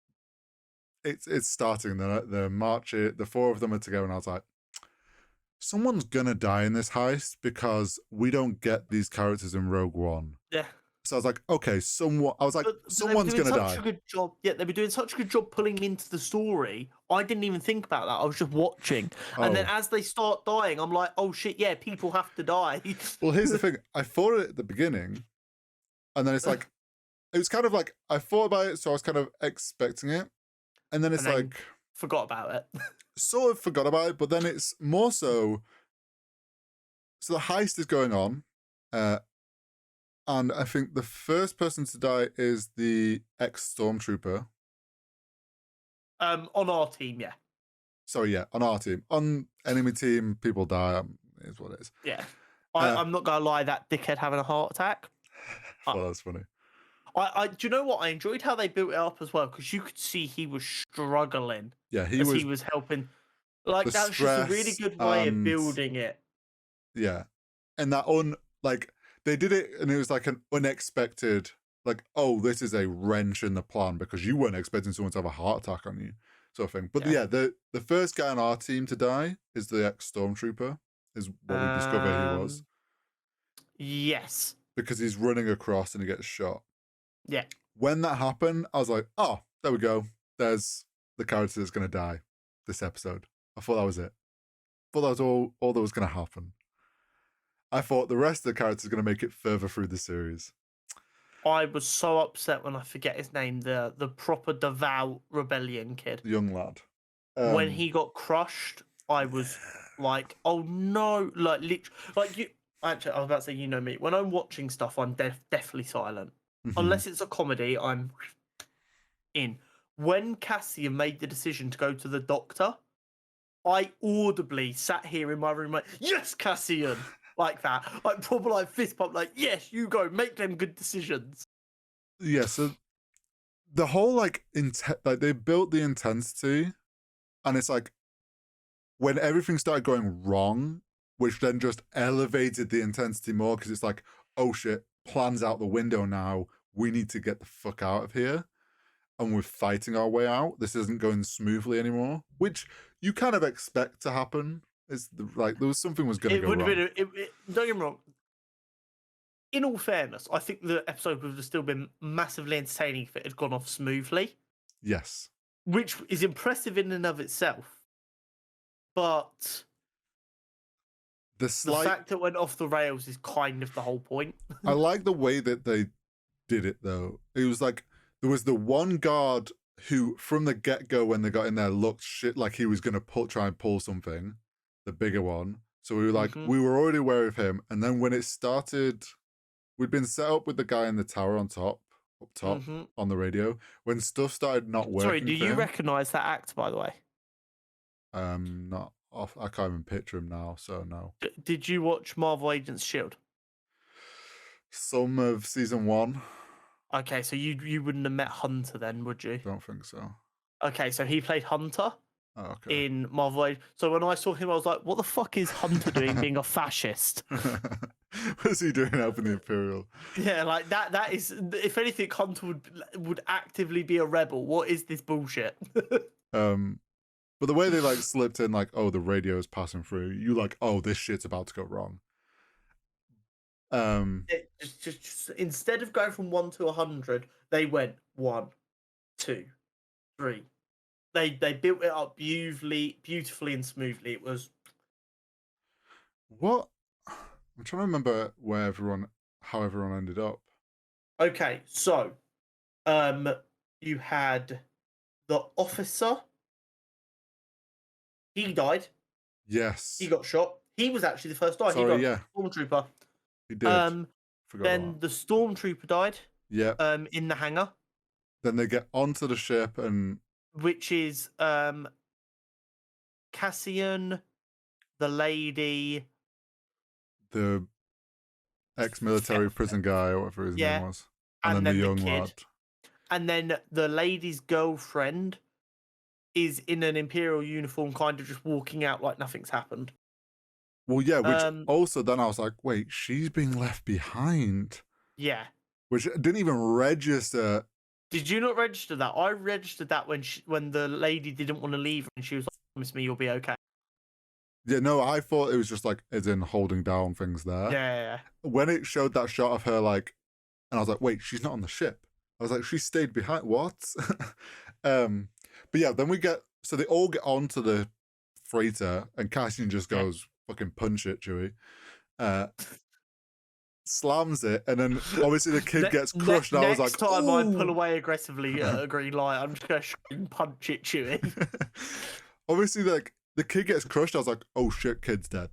it's starting, the march, the four of them are together, and I was like, someone's gonna die in this heist because we don't get these characters in Rogue One. Yeah. So I was like, okay, someone's gonna die. A good job. Yeah, they were doing such a good job pulling me into the story. I didn't even think about that. I was just watching. And then as they start dying, I'm like, oh shit, yeah, people have to die. Well, here's the thing. I thought it at the beginning, and then it's like, it was kind of like, I thought about it, so I was kind of expecting it. And then it's like, forgot about it. Sort of forgot about it, but then it's more so the heist is going on, and I think the first person to die is the ex-stormtrooper. On our team, yeah. Sorry, yeah, on our team. On enemy team, people die, is what it is. Yeah. I'm not going to lie, that dickhead having a heart attack. Well, that's funny. Do you know what? I enjoyed how they built it up as well, because you could see he was struggling. Yeah, he was helping. Like, that was just a really good way of building it. Yeah. And that they did it, and it was like an unexpected, like, oh, this is a wrench in the plan because you weren't expecting someone to have a heart attack on you, sort of thing. But yeah, the first guy on our team to die is the ex-stormtrooper, is what we discover he was. Yes. Because he's running across and he gets shot. Yeah. When that happened, I was like, oh, there we go. There's the character that's going to die this episode. I thought that was it. I thought that was all that was going to happen. I thought the rest of the characters are going to make it further through the series. I was so upset when I forget his name, the proper devout rebellion kid. The young lad. When he got crushed, I was like, oh no. Actually, I was about to say, you know me. When I'm watching stuff, I'm definitely silent. Unless it's a comedy, I'm in. When Cassian made the decision to go to the doctor, I audibly sat here in my room like, yes, Cassian! Like that. Like, proper like fist pump, like, yes, you go, make them good decisions. Yeah, so the whole like they built the intensity, and it's like when everything started going wrong, which then just elevated the intensity more, because it's like, oh shit, plan's out the window now. We need to get the fuck out of here. And we're fighting our way out. This isn't going smoothly anymore, which you kind of expect to happen. It's like there was something was going to go wrong. Don't get me wrong. in all fairness, I think the episode would have still been massively entertaining if it had gone off smoothly, Yes. which is impressive in and of itself. But The the slight fact that it went off the rails is kind of the whole point. I like the way that they did it though. It was like there was the one guard who from the get-go when they got in there looked shit like he was gonna try and pull something, the bigger one. So we were like, Mhm. we were already aware of him, and then when it started, we'd been set up with the guy in the tower up top Mhm. on the radio. When stuff started not working Sorry, do for you him, recognise that actor, by the way? not off. I can't even picture him now, so no. Did you watch Marvel Agents Shield? Some of season 1, Okay, so you wouldn't have met Hunter then, would you? don't think so. Okay, so he played Hunter Oh, okay. in Marvel Agents. So when I saw him, I was like, "What the fuck is Hunter doing, being a fascist?" What's he doing helping the Imperial? Yeah, like that is. If anything, Hunter would actively be a rebel. What is this bullshit? But the way they like slipped in, like, oh, the radio is passing through, you like, oh, this shit's about to go wrong. Just instead of going from 1 to 100, they went 1, 2, 3. They built it up beautifully and smoothly. It was What? I'm trying to remember how everyone ended up. okay. So, you had the officer. He died. Yes. He got shot. He was actually the first die. Sorry, He got yeah. stormtrooper. He did. Forgot Then that. the stormtrooper died. Yeah. In the hangar. Then they get onto the ship and Which is Cassian, the lady, the ex-military prison guy or whatever his name was, and then the young kid. lad. And then the lady's girlfriend is in an Imperial uniform, kind of just walking out like nothing's happened. Well, yeah, which also then I was like, wait, she's being left behind. Yeah. Which didn't even register. Did you not register that? I registered that when the lady didn't want to leave and she was like, "Promise me you'll be okay." Yeah, no, I thought it was just like as in holding down things there. Yeah. When it showed that shot of her, like, and I was like, wait, she's not on the ship. I was like, she stayed behind. What? But yeah, then so they all get onto the freighter, and Cassian just goes, fucking punch it, Chewie. Slams it, and then obviously the kid gets crushed. And I was like, next time ooh. I pull away aggressively at a green light, I'm just going to punch it, Chewie. Obviously, like, the kid gets crushed. I was like, oh shit, kid's dead.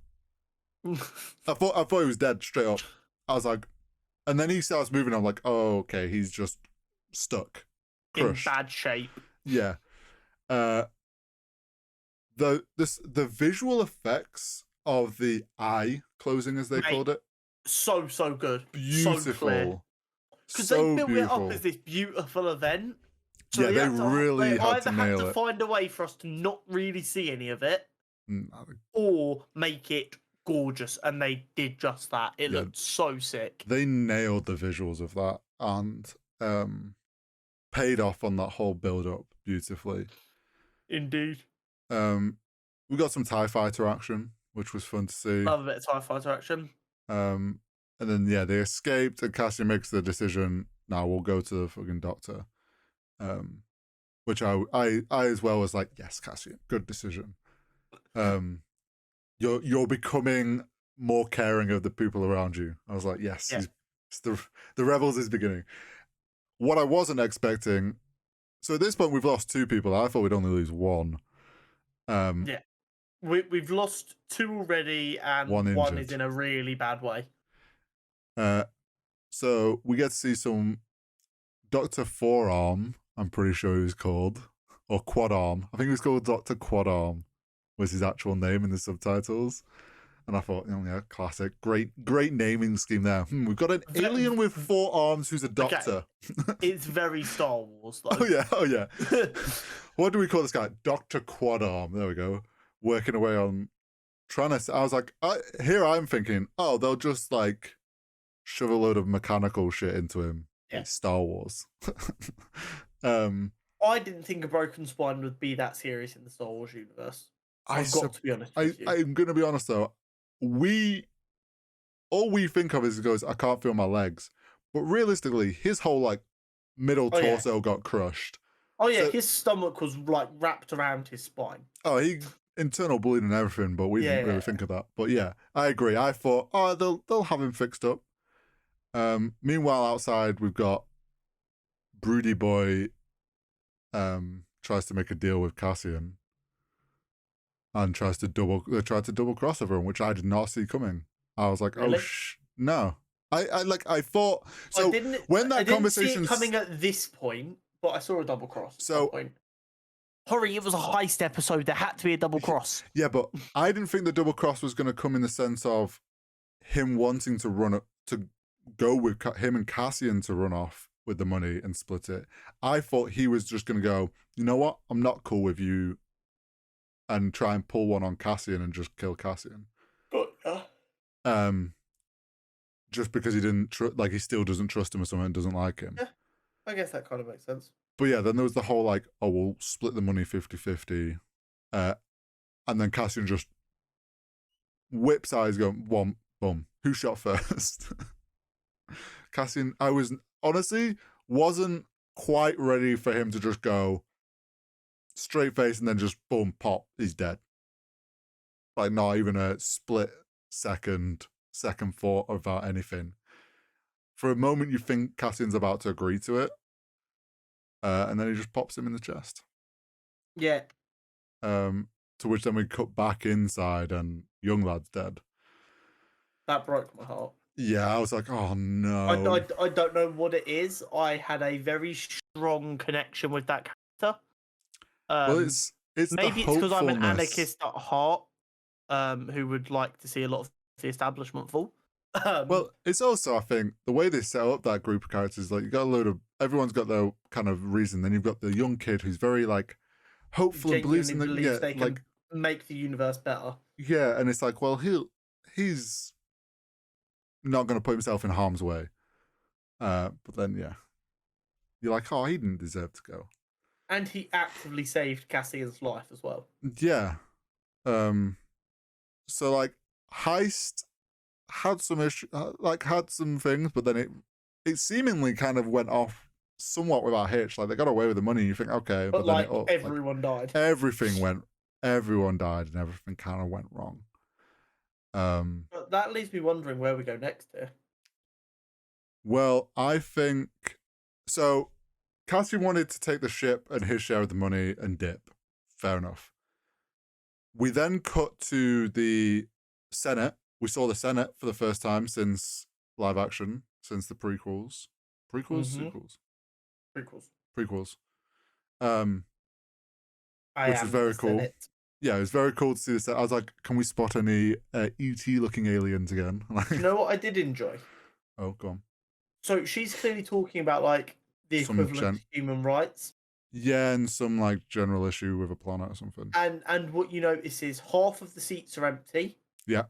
I thought he was dead straight up. I was like, and then he starts moving. I'm like, oh, okay, he's just stuck, crushed. In bad shape. Yeah. The visual effects of the eye closing, as they called it, so good, beautiful. Because they built it up as this beautiful event. So yeah, they really had to nail it. Find a way for us to not really see any of it, Mm, or make it gorgeous, and they did just that. It looked so sick. They nailed the visuals of that and paid off on that whole build up beautifully. Indeed. We got some TIE fighter action, which was fun to see. Love a bit of TIE fighter action. And then they escaped, and Cassian makes the decision. Now we'll go to the fucking doctor. Which I as well was like, yes, Cassian, good decision. You're becoming more caring of the people around you. I was like, yes, the rebels is beginning. What I wasn't expecting. So at this point, we've lost 2 people. I thought we'd only lose 1. We've lost 2 already, and one is in a really bad way. So we get to see some Dr. Forearm, I'm pretty sure he was called, or Quad Arm. I think he was called Dr. Quad Arm, was his actual name in the subtitles. And I thought, oh yeah, classic. Great naming scheme there. We've got an alien with 4 arms who's a doctor. Okay. It's very Star Wars, though. Oh yeah. What do we call this guy? Dr. Quad Arm. There we go. Working away on trying to. I was like, here I'm thinking, oh, they'll just like shove a load of mechanical shit into him. Yeah. It's Star Wars. I didn't think a broken spine would be that serious in the Star Wars universe. I've got to be honest with you. I'm going to be honest though. We all we think of is he goes, I can't feel my legs. But realistically, his whole like middle Oh, yeah. torso got crushed. Oh yeah, So- his stomach was like wrapped around his spine. Oh, he internal bleeding and everything, but we didn't really think of that. But yeah, I agree. I thought, oh, they'll have him fixed up. Meanwhile, outside we've got Broody Boy tries to make a deal with Cassian and tried to double cross everyone, which I did not see coming. I was like, Really? oh no. I thought so. When that conversation see it coming at this point, but I saw a double cross. At So- some point. Hurry! It was a heist episode. There had to be a double cross. Yeah, but I didn't think the double cross was going to come in the sense of him wanting to go with him and Cassian to run off with the money and split it. I thought he was just going to go, you know what? I'm not cool with you, and try and pull one on Cassian and just kill Cassian. Just because he didn't he still doesn't trust him or something and doesn't like him. Yeah, I guess that kind of makes sense. But yeah, then there was the whole like, oh, we'll split the money 50-50. And then Cassian just whips eyes going, one, boom. Who shot first? Cassian, I was honestly wasn't quite ready for him to just go straight face and then just boom, pop, he's dead. Like not even a split second thought about anything. For a moment you think Cassian's about to agree to it. And then he just pops him in the chest. Yeah. To which then we cut back inside and young lad's dead. That broke my heart. Yeah, I was like, oh no. I don't know what it is. I had a very strong connection with that character. Well, it's maybe it's because I'm an hopefulness. anarchist at heart, who would like to see a lot of the establishment fall. Well, it's also, I think, the way they set up that group of characters, like you got a load of everyone's got their kind of reason. Then you've got the young kid who's very like hopeful and believes in the they can make the universe better. Yeah, and it's like, well, he's not going to put himself in harm's way. But then, yeah, you're like, oh, he didn't deserve to go. And he actively saved Cassian's life as well. Yeah. So like Heist had some had some things, but then it seemingly kind of went off somewhat without hitch. Like they got away with the money, and you think, okay, but then like everyone died. Everyone died, and everything kind of went wrong. But that leaves me wondering where we go next here. Well, I think so. Cassian wanted to take the ship and his share of the money and dip. Fair enough. We then cut to the Senate. We saw the Senate for the first time since live action, since the prequels. Sequels? Prequels. Which was very cool. Senate. Yeah, it was very cool to see this. I was like, can we spot any E.T. looking aliens again? You know what I did enjoy? Oh, go on. So she's clearly talking about like the Some equivalent of human rights. Yeah, and some like general issue with a planet or something. And what you notice is half of the seats are empty. Yeah.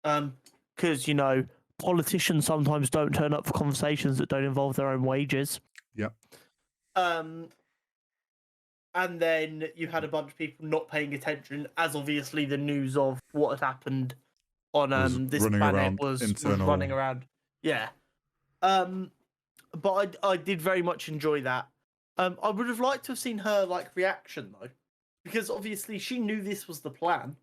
Because, politicians sometimes don't turn up for conversations that don't involve their own wages. Yeah. And then you had a bunch of people not paying attention, as obviously the news of what had happened on this planet was running around. Yeah. But I did very much enjoy that. I would have liked to have seen her like reaction though, because obviously she knew this was the plan.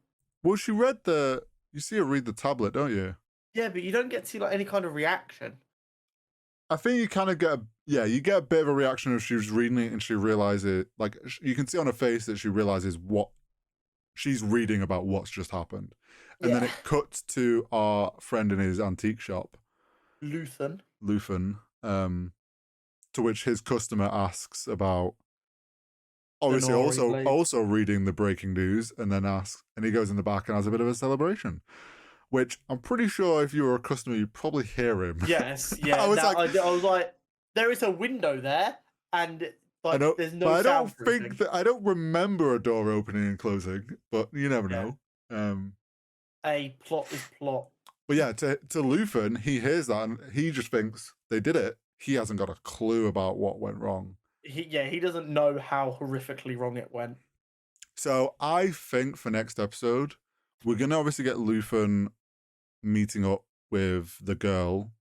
Well, she read you see her read the tablet, don't you? Yeah, but you don't get to see like any kind of reaction. I think you kind of get you get a bit of a reaction if she was reading it and she realizes, like, you can see on her face that she realizes what she's reading about what's just happened. And then it cuts to our friend in his antique shop. Luthen. To which his customer asks about, obviously also reading the breaking news, and then asks, and he goes in the back and has a bit of a celebration. Which I'm pretty sure if you were a customer, you'd probably hear him. Yes, yeah. I was like, there is a window there, and like, there's no soundproofing. I don't remember a door opening and closing, but you never know. A plot is plot. But yeah, to Luthen, he hears that and he just thinks they did it. He hasn't got a clue about what went wrong. He doesn't know how horrifically wrong it went. So I think for next episode, we're gonna obviously get Luthen meeting up with the girl.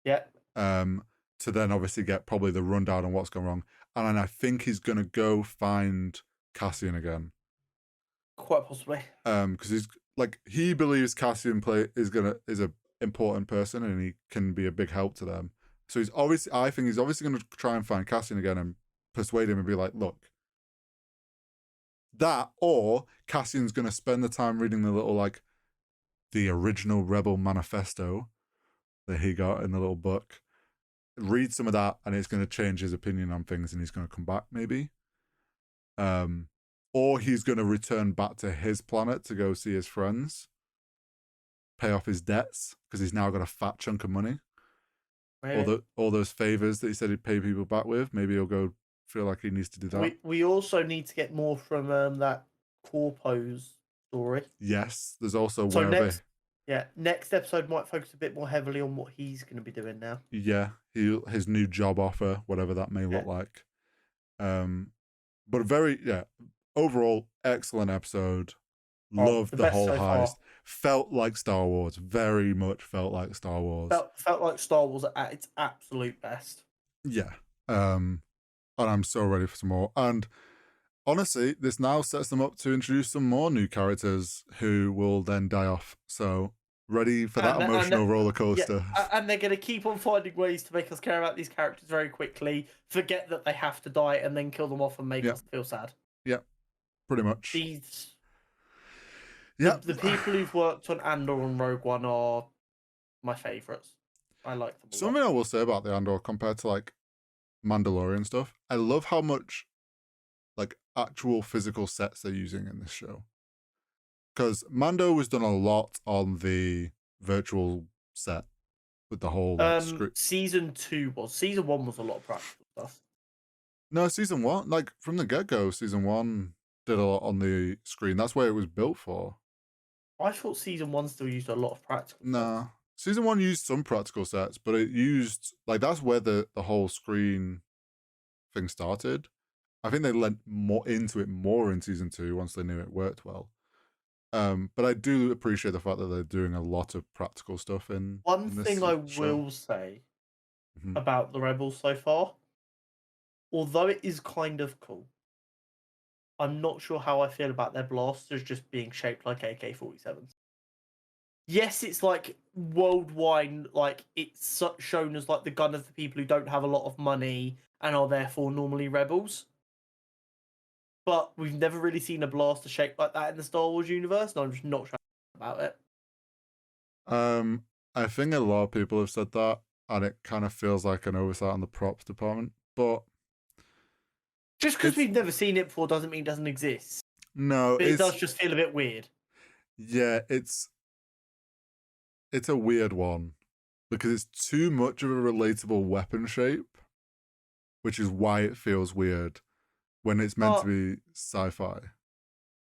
Yeah. To then obviously get probably the rundown on what's gone wrong. And then I think he's gonna go find Cassian again. Quite possibly. Because he's like, he believes Cassian is a important person and he can be a big help to them. So I think he's obviously gonna try and find Cassian again and persuade him and be like, look, that, or Cassian's gonna spend the time reading the little, like, the original Rebel manifesto that he got in the little book, read some of that, and it's going to change his opinion on things, and he's going to come back, maybe. Or he's going to return back to his planet to go see his friends, pay off his debts, because he's now got a fat chunk of money. All those favors that he said he'd pay people back with, maybe he'll go feel like he needs to do that. We also need to get more from that Corpo's story. Yes, there's also so next episode might focus a bit more heavily on what he's going to be doing now. Yeah, his new job offer, whatever that may look like. But overall excellent episode. Loved the whole heist. Felt like Star Wars. Very much felt like Star Wars. Felt like Star Wars at its absolute best. Yeah. And I'm so ready for some more. And honestly, this now sets them up to introduce some more new characters who will then die off. So ready for that emotional roller coaster. Yeah, and they're going to keep on finding ways to make us care about these characters very quickly, forget that they have to die, and then kill them off and make us feel sad. Yeah, pretty much. The people who've worked on Andor and Rogue One are my favourites. I like them a lot. Something I will say about the Andor compared to like Mandalorian stuff, I love how much like actual physical sets they're using in this show. Because Mando was done a lot on the virtual set with the whole script. Season 1 was a lot of practical stuff. No, season 1, like from the get-go, season 1 did a lot on the screen. That's where it was built for. I thought season 1 still used a lot of practical stuff. Season 1 used some practical sets, but it used, like, that's where the whole screen thing started. I think they lent more into it more in season 2 once they knew it worked well. But I do appreciate the fact that they're doing a lot of practical stuff in One thing I will say about the Rebels so far, although it is kind of cool, I'm not sure how I feel about their blasters just being shaped like AK-47s. Yes, it's like worldwide, like it's shown as like the gun of the people who don't have a lot of money and are therefore normally rebels. But we've never really seen a blaster shaped like that in the Star Wars universe, and I'm just not sure about it. I think a lot of people have said that, and it kind of feels like an oversight on the props department, but just because we've never seen it before doesn't mean it doesn't exist. No, but it does just feel a bit weird. Yeah, it's a weird one because it's too much of a relatable weapon shape, which is why it feels weird when it's meant to be sci-fi.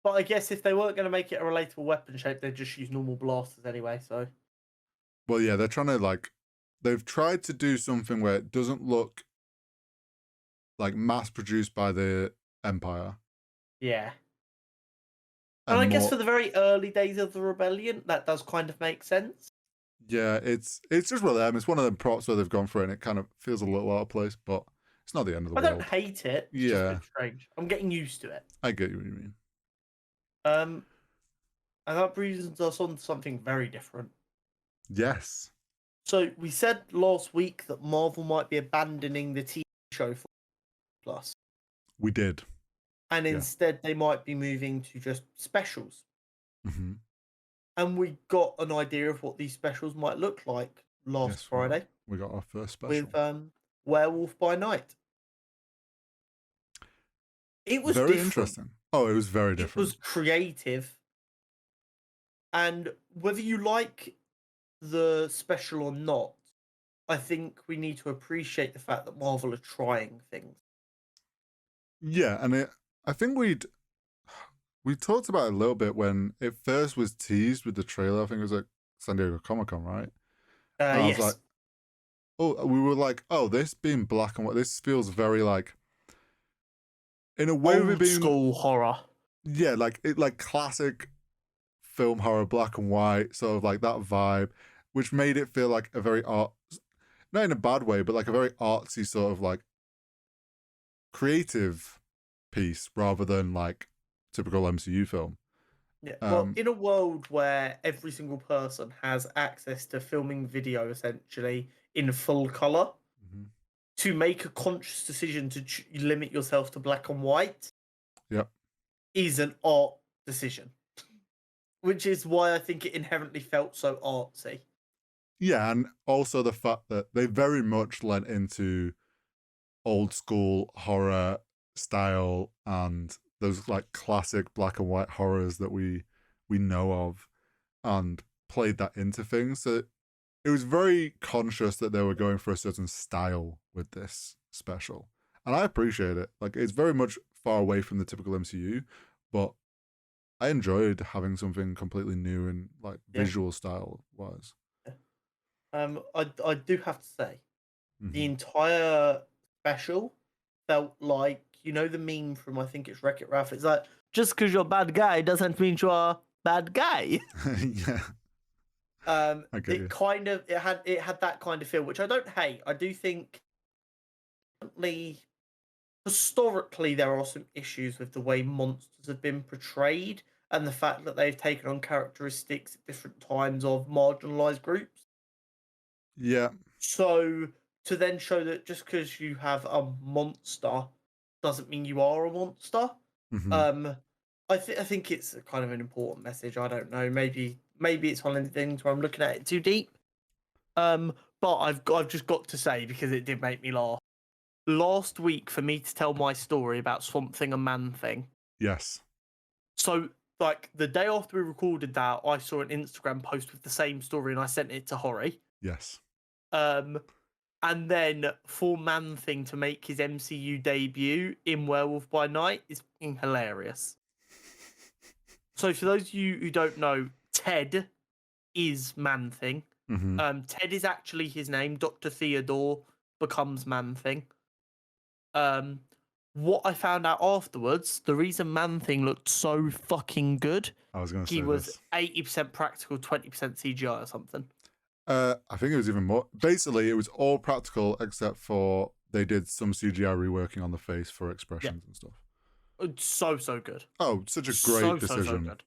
But I guess if they weren't going to make it a relatable weapon shape, they'd just use normal blasters anyway, so... Well, yeah, they're trying to, like... They've tried to do something where it doesn't look like mass-produced by the Empire. Yeah. And I guess for the very early days of the rebellion, that does kind of make sense. Yeah, it's just one of them. It's one of them props where they've gone for it and it kind of feels a little out of place, but it's not the end of the world. I don't hate it. It's just a bit strange. I'm getting used to it. I get what you mean. And that brings us on to something very different. Yes. So we said last week that Marvel might be abandoning the TV show for Plus. We did. And instead they might be moving to just specials. Mm-hmm. And we got an idea of what these specials might look like last Friday. We got our first special. With Werewolf by Night. It was very interesting. Oh, it was very different. It was creative. And whether you like the special or not, I think we need to appreciate the fact that Marvel are trying things. Yeah, and I think we talked about it a little bit when it first was teased with the trailer. I think it was at San Diego Comic-Con, right? I was like, we were like, oh, this being black and white, this feels very like, in a way, old school horror. Yeah, like classic film horror, black and white, sort of like that vibe. which made it feel like a very not in a bad way, but like a very artsy sort of like creative piece rather than like typical MCU film. Yeah. Well, in a world where every single person has access to filming video essentially in full color, to make a conscious decision to limit yourself to black and white, is an art decision, which is why I think it inherently felt so artsy. Yeah, and also the fact that they very much lent into old school horror style and those like classic black and white horrors that we know of, and played that into things. So it was very conscious that they were going for a certain style with this special, and I appreciate it. Like, it's very much far away from the typical MCU, but I enjoyed having something completely new and like visual style wise. I do have to say, the entire special felt like, you know, the meme from, I think it's Wreck-It Ralph. It's like, just because you're a bad guy doesn't mean you're a bad guy. Yeah. It kind of it had that kind of feel, which I don't hate. I do think historically there are some issues with the way monsters have been portrayed and the fact that they've taken on characteristics at different times of marginalized groups. Yeah. So to then show that just because you have a monster doesn't mean you are a monster. I think it's a kind of an important message. I don't know. Maybe it's one of the things where I'm looking at it too deep. But I've just got to say, because it did make me laugh. Last week, for me to tell my story about Swamp Thing and Man Thing. Yes. So, like, the day after we recorded that, I saw an Instagram post with the same story and I sent it to Hori. Yes. And then for Man Thing to make his MCU debut in Werewolf by Night is fucking hilarious. So for those of you who don't know, Ted is Man Thing. Ted is actually his name. Dr. Theodore becomes Man Thing. What I found out afterwards, the reason Man Thing looked so fucking good, I was going to say he was 80% practical, 20% CGI or something. I think it was even more. Basically, it was all practical except for they did some CGI reworking on the face for expressions and stuff. So good. Oh, such a great decision. So good.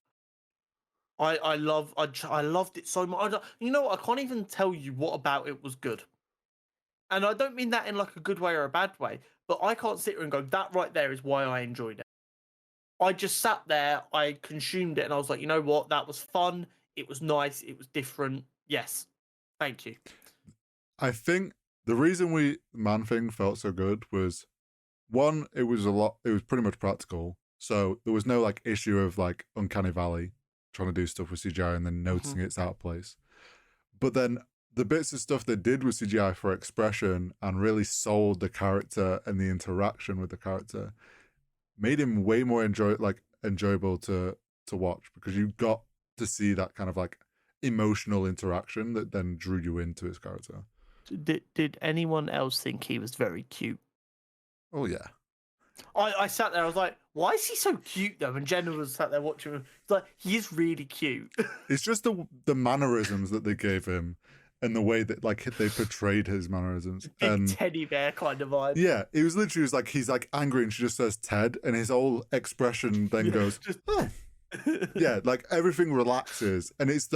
I loved it so much. You know what? I can't even tell you what about it was good. And I don't mean that in like a good way or a bad way, but I can't sit here and go, that right there is why I enjoyed it. I just sat there, I consumed it, and I was like, you know what? That was fun. It was nice. It was different. Yes. Thank you. I think the reason Man Thing felt so good was, one, it was pretty much practical. So there was no like issue of like Uncanny Valley trying to do stuff with CGI and then noticing it's out of place. But then the bits of stuff they did with CGI for expression and really sold the character and the interaction with the character made him way more enjoyable to watch, because you got to see that kind of like emotional interaction that then drew you into his character. Did anyone else think he was very cute? Oh yeah. I sat there, I was like, why is he so cute though? And Jenna was sat there watching him. It's like, he is really cute. It's just the mannerisms that they gave him and the way that like they portrayed his mannerisms. Big teddy bear kind of vibe. Yeah, it was literally like he's like angry and she just says Ted, and his whole expression then goes, oh. Yeah, like everything relaxes, and it's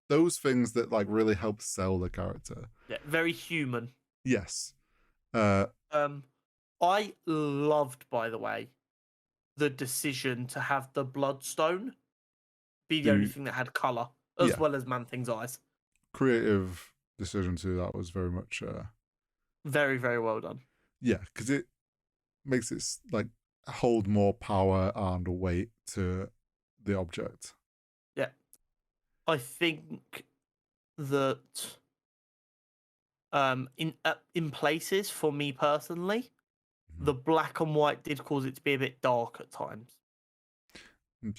those things that like really help sell the character. Yeah, very human. Yes. I loved, by the way, the decision to have the Bloodstone be the only thing that had colour, as well as Man Thing's eyes. Creative decision too. That was very much very, very well done. Yeah, because it makes it like hold more power and weight to the object. Yeah, I think that in places, for me personally, the black and white did cause it to be a bit dark at times.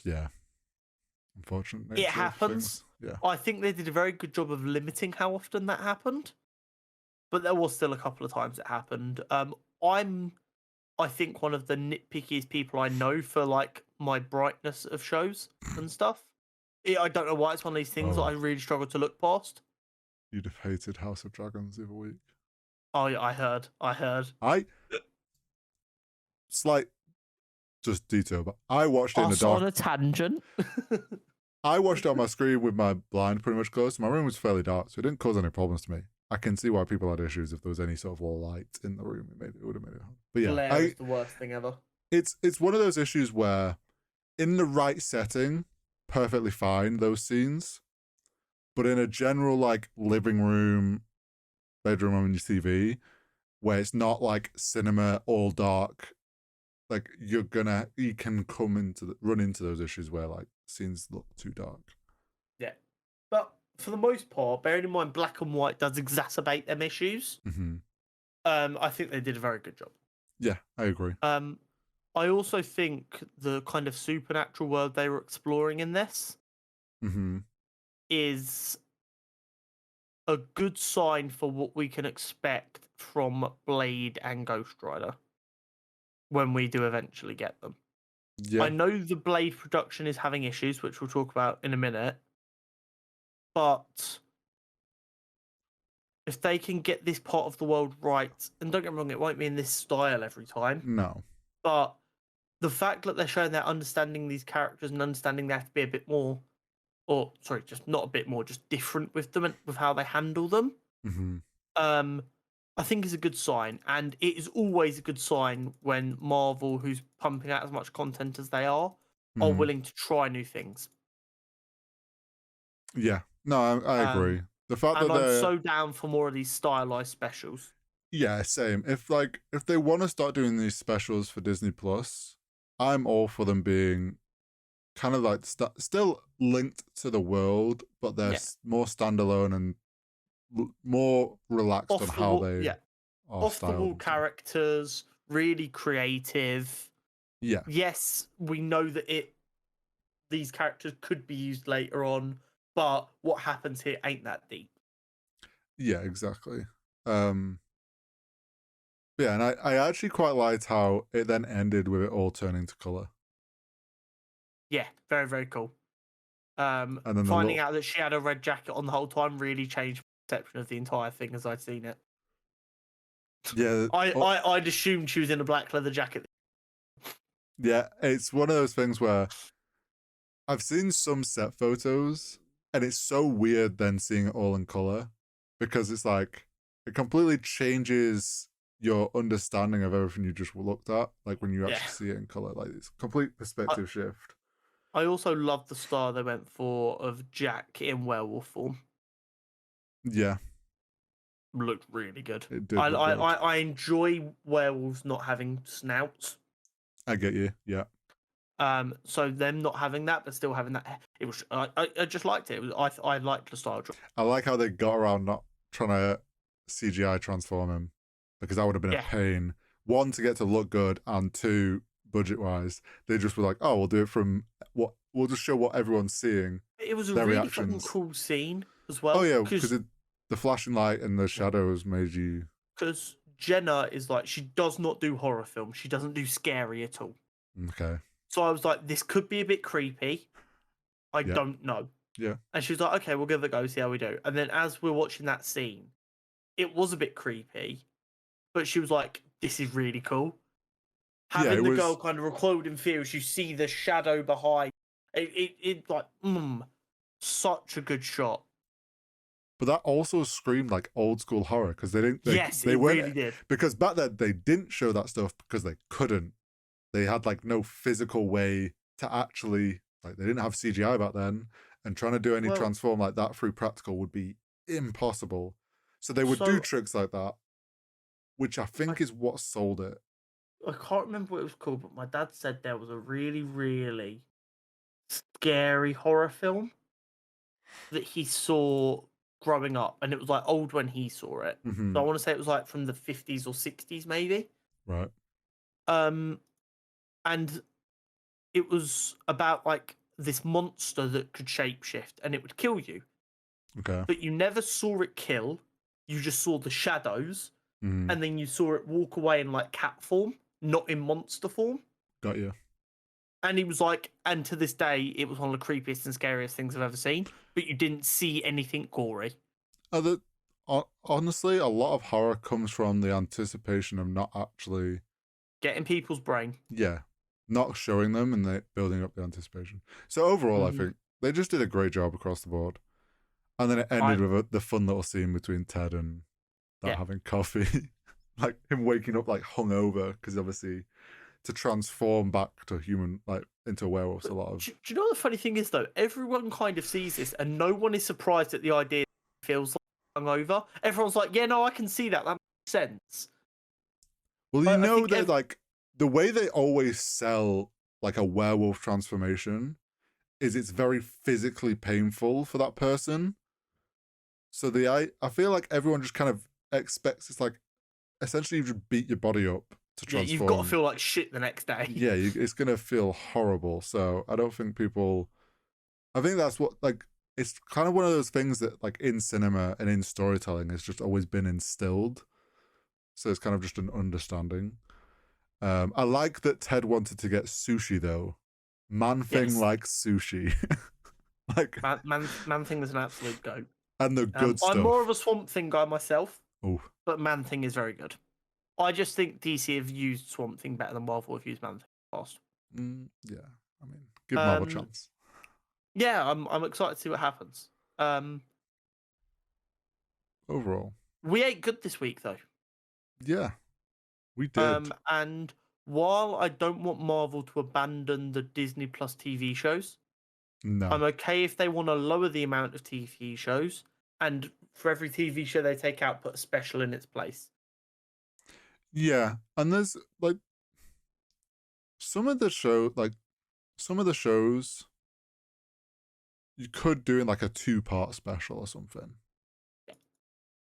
Yeah. Unfortunately. It happens. Yeah. I think they did a very good job of limiting how often that happened. But there was still a couple of times it happened. I'm, I think, one of the nitpickiest people I know for like my brightness of shows and stuff. I don't know why it's one of these things that I really struggle to look past. you'd have hated House of Dragons the other week. Oh, yeah, I heard. Slight just detail, but I watched it in the Also dark. on a tangent. I watched it on my screen with my blind pretty much closed. My room was fairly dark, so it didn't cause any problems to me. I can see why people had issues if there was any sort of light in the room. It would have made it hard. But yeah, Glare is the worst thing ever. It's one of those issues where, in the right setting, perfectly fine those scenes, but in a general like living room, bedroom on your TV, where it's not like cinema all dark, like you can run into those issues where like scenes look too dark. Yeah, but for the most part, bearing in mind black and white does exacerbate them issues. Mm-hmm. I think they did a very good job. Yeah, I agree. I also think the kind of supernatural world they were exploring in this Mm-hmm. is a good sign for what we can expect from Blade and Ghost Rider when we do eventually get them. Yeah. I know the Blade production is having issues, which we'll talk about in a minute, but if they can get this part of the world right, and don't get me wrong, it won't be in this style every time. No. But the fact that they're showing they're understanding these characters and understanding they have to be a bit more, or sorry, just not a bit more, just different with them and with how they handle them. Mm-hmm. I think is a good sign, and it is always a good sign when Marvel, who's pumping out as much content as they are willing to try new things. Yeah, no, I agree. The fact and that I'm so down for more of these stylized specials. Yeah, same. If they want to start doing these specials for Disney Plus, I'm all for them being kind of like still linked to the world, but they're more standalone and more relaxed on how they are off the wall characters, really creative. Yeah. Yes, we know that these characters could be used later on, but what happens here ain't that deep. Yeah, exactly. Yeah, and I actually quite liked how it then ended with it all turning to color. Yeah, very, very cool. And then finding out that she had a red jacket on the whole time really changed my perception of the entire thing as I'd seen it. Yeah. I'd assumed she was in a black leather jacket. Yeah, it's one of those things where I've seen some set photos and it's so weird then seeing it all in color because it's like it completely changes your understanding of everything you just looked at, like when you actually see it in color. Like it's a complete perspective shift. I also love the style they went for of Jack in werewolf form. Yeah, looked really good. It did. I enjoy werewolves not having snouts. I get you. Yeah. So them not having that, but still having that, it was. I just liked it. I liked the style. I like how they got around not trying to CGI transform him because that would have been a pain. One, to get to look good, and two, budget wise, they just were like, "Oh, we'll do it from what we'll just show what everyone's seeing." It was a really fucking cool scene as well. Oh yeah, because the flashing light and the shadows made you. Because Jenna is like, she does not do horror films. She doesn't do scary at all. Okay. So I was like, this could be a bit creepy. I don't know. Yeah. And she was like, okay, we'll give it a go, see how we do. And then as we're watching that scene, it was a bit creepy, but she was like, this is really cool. Having the girl kind of recoiled in fear as you see the shadow behind. It like, such a good shot. But that also screamed like old school horror because they didn't. They really did. Because back then they didn't show that stuff because they couldn't. They had like no physical way to actually they didn't have CGI back then, and trying to do any transform like that through practical would be impossible. So they would do tricks like that, which I think is what sold it. I can't remember what it was called, but my dad said there was a really, really scary horror film that he saw growing up, and it was like old when he saw it. Mm-hmm. So I want to say it was like from the 50s or 60s, maybe. Right. And it was about like this monster that could shapeshift and it would kill you. Okay. But you never saw it kill. You just saw the shadows, and then you saw it walk away in like cat form, not in monster form. Got you. And he was like, and to this day, it was one of the creepiest and scariest things I've ever seen. But you didn't see anything gory. Honestly, a lot of horror comes from the anticipation of not actually, Getting people's brain. not showing them and building up the anticipation. So overall, I Mhm. think they just did a great job across the board. And then it ended with the fun little scene between Ted and that Yeah. having coffee, like him waking up like hungover because obviously to transform back to human, like into a werewolf. A lot of Do you know what the funny thing is though? Everyone kind of sees this, and no one is surprised at the idea. It feels like hungover. Everyone's like, "Yeah, no, I can see that. That makes sense." well, you I know think that like the way they always sell like a werewolf transformation is it's very physically painful for that person. So I feel like everyone just kind of expects it's like essentially you just beat your body up to yeah, transform. you've got to feel like shit the next day. Yeah, it's gonna feel horrible. So I don't think people. I think that's what like it's kind of one of those things that like in cinema and in storytelling has just always been instilled. So it's kind of just an understanding. I like that Ted wanted to get sushi though. Man Thing Yes. likes sushi. Like Man Thing is an absolute goat. and the good stuff. I'm more of a Swamp Thing guy myself, Oh, but Man Thing is very good. I just think DC have used Swamp Thing better than Marvel have used Man Thing past. yeah. I mean, give Marvel a chance. Yeah, I'm excited to see what happens. Overall, We ate good this week though. yeah, we did. And while I don't want Marvel to abandon the Disney Plus TV shows, No, I'm okay if they want to lower the amount of TV shows and for every TV show they take out, put a special in its place. yeah, and there's like some of the shows you could do in like a 2-part special or something. Yeah.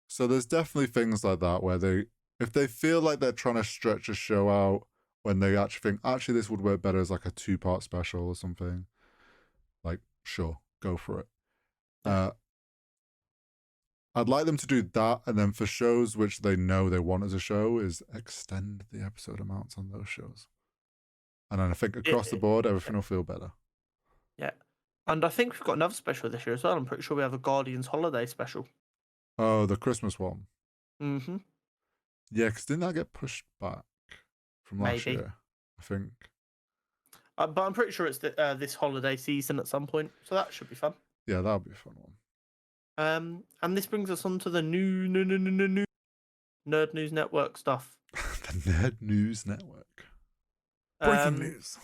So there's definitely things like that where if they feel like they're trying to stretch a show out when they actually think actually this would work better as like a 2-part special or something, like sure, go for it. Yeah. I'd like them to do that, and then for shows which they know they want as a show is extend the episode amounts on those shows. And then I think across the board, everything will feel better. Yeah. And I think we've got another special this year as well. I'm pretty sure we have a Guardians holiday special. Oh, the Christmas one. Mm-hmm. Yeah, because didn't that get pushed back from last Maybe. year? I think. But I'm pretty sure it's this holiday season at some point, so that should be fun. Yeah, that'll be a fun one. And this brings us on to the new Nerd News Network stuff. The Nerd News Network. Breaking news.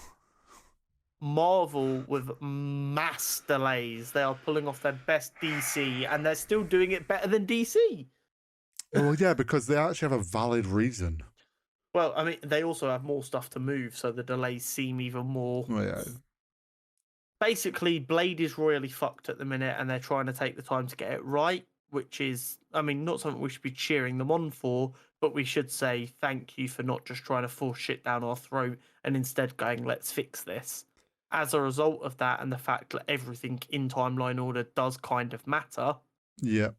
Marvel with mass delays. They are pulling off their best DC, and they're still doing it better than DC. Well, yeah, because they actually have a valid reason. Well, I mean, they also have more stuff to move, so the delays seem even more. Oh, yeah. Basically, Blade is royally fucked at the minute, and they're trying to take the time to get it right, which is, I mean, not something we should be cheering them on for, but we should say thank you for not just trying to force shit down our throat and instead going, let's fix this. As a result of that, and the fact that everything in timeline order does kind of matter, Yeah.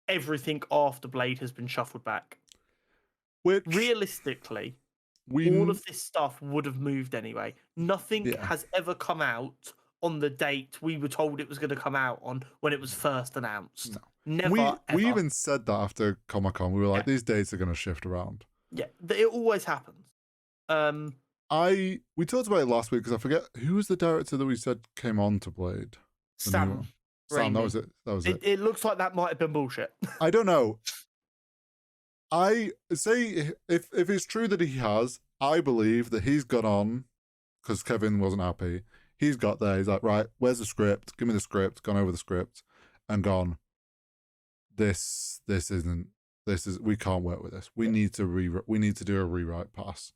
everything after Blade has been shuffled back. Which realistically, all of this stuff would have moved anyway. Nothing has ever come out on the date we were told it was going to come out on when it was first announced. No. Never, ever. We even said that after Comic-Con. We were like, these dates are going to shift around. Yeah, it always happens. We talked about it last week because I forget who was the director that we said came on to Blade. Sam, that was it. That was it. It looks like that might have been bullshit. I don't know. I say if it's true that he has, I believe that he's gone on because Kevin wasn't happy. He's got there. He's like, right, where's the script? Give me the script. Gone over the script and gone. This isn't. This is. We can't work with this. We need to We need to do a rewrite pass.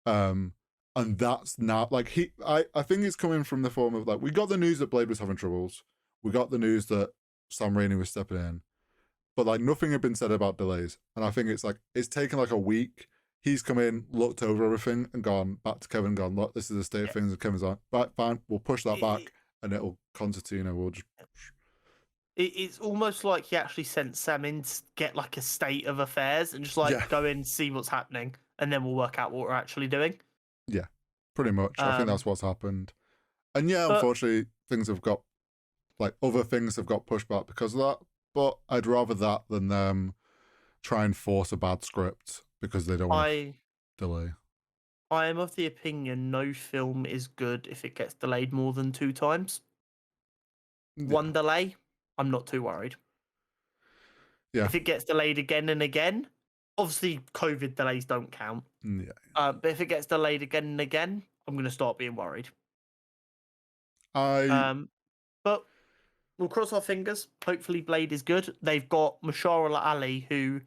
And that's not like I think it's coming from the form of like we got the news that Blade was having troubles. We got the news that Sam Raimi was stepping in. But like nothing had been said about delays. And I think it's taken like a week. He's come in, looked over everything and gone back to Kevin, gone, look, this is the state of things. And Kevin's like, right, fine, we'll push that back and it'll concertina. We'll just It's almost like he actually sent Sam in to get like a state of affairs and just like go in, see what's happening, and then we'll work out what we're actually doing. Yeah, pretty much. I think that's what's happened. And yeah, unfortunately, things have got like other things have got pushed back because of that. but I'd rather that than them try and force a bad script because they don't want to delay. I am of the opinion no film is good if it gets delayed more than 2 times. One delay, I'm not too worried. Yeah. If it gets delayed again and again, obviously COVID delays don't count. Yeah. But if it gets delayed again and again, I'm going to start being worried. But we'll cross our fingers. Hopefully Blade is good. They've got Mahershala Ali, who,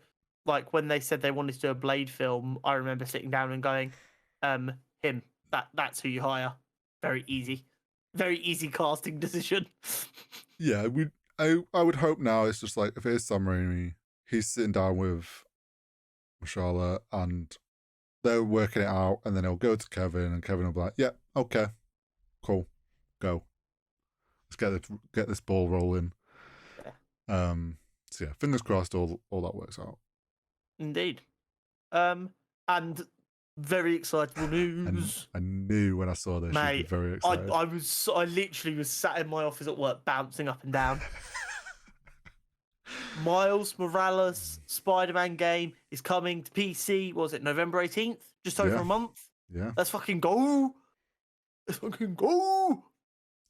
like, when they said they wanted to do a Blade film, I remember sitting down and going, him. That's who you hire. Very easy. Very easy casting decision. Yeah, I would hope now it's just like, if it is Sam Raimi, he's sitting down with Mahershala and they're working it out, and then he'll go to Kevin, and Kevin will be like, yeah, okay, cool, go. Let's get this ball rolling. Yeah. So yeah, fingers crossed all that works out. Indeed. And very excitable news. I knew when I saw this, Mate, you'd be very excited. I literally was sat in my office at work bouncing up and down. Miles Morales Spider-Man game is coming to PC. What was it, November 18th? Just over a month. Yeah. Let's fucking go. Let's fucking go.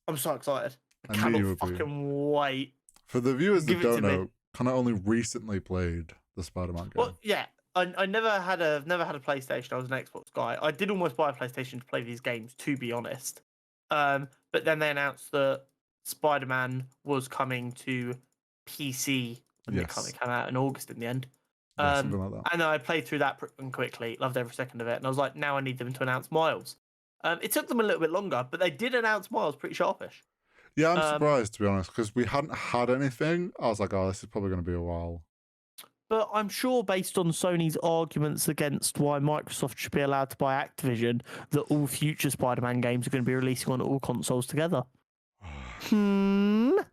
I'm so excited. I cannot fucking wait. For the viewers that don't know, Connor only recently played the Spider-Man game. Well, yeah. I never had a PlayStation. I was an Xbox guy. I did almost buy a PlayStation to play these games, to be honest. But then they announced that Spider-Man was coming to PC when it came out in August in the end. Something like that. And I played through that quickly, loved every second of it, and I was like, now I need them to announce Miles. It took them a little bit longer, but they did announce Miles pretty sharpish. Yeah, I'm surprised, to be honest, because we hadn't had anything. I was like, oh, this is probably going to be a while. But I'm sure, based on Sony's arguments against why Microsoft should be allowed to buy Activision, that all future Spider-Man games are going to be releasing on all consoles together. Sorry,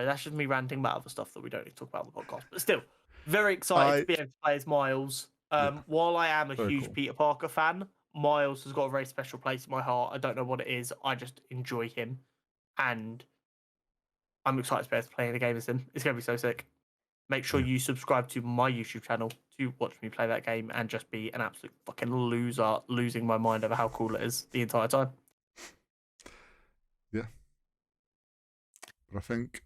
that's just me ranting about other stuff that we don't need to talk about on the podcast. But still, very excited to be able to play as Miles. While I am a huge Peter Parker fan, Miles has got a very special place in my heart. I don't know what it is. I just enjoy him. And I'm excited to be able to play the game as him. It's going to be so sick. Make sure you subscribe to my YouTube channel to watch me play that game and just be an absolute fucking loser, losing my mind over how cool it is the entire time. Yeah. But I think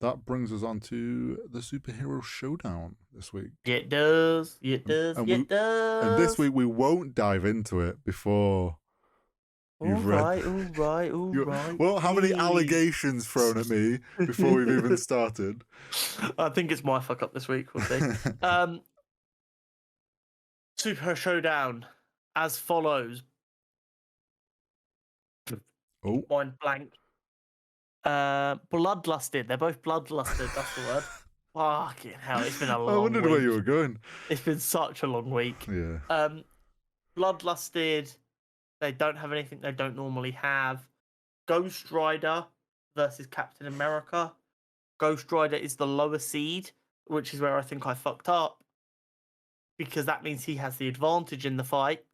that brings us on to the superhero showdown this week. It does. It does. It does. And this week we won't dive into it before you've read. All right. Well, how many allegations thrown at me before we've even started? I think it's my fuck up this week. We'll see. Super Showdown as follows. Oh. Mind blank. Bloodlusted. They're both bloodlusted. That's the word. Fucking hell! It's been a long week. I wondered where you were going. It's been such a long week. Yeah. Bloodlusted. They don't have anything they don't normally have. Ghost Rider versus Captain America. Ghost Rider is the lower seed, which is where I think I fucked up. Because that means he has the advantage in the fight.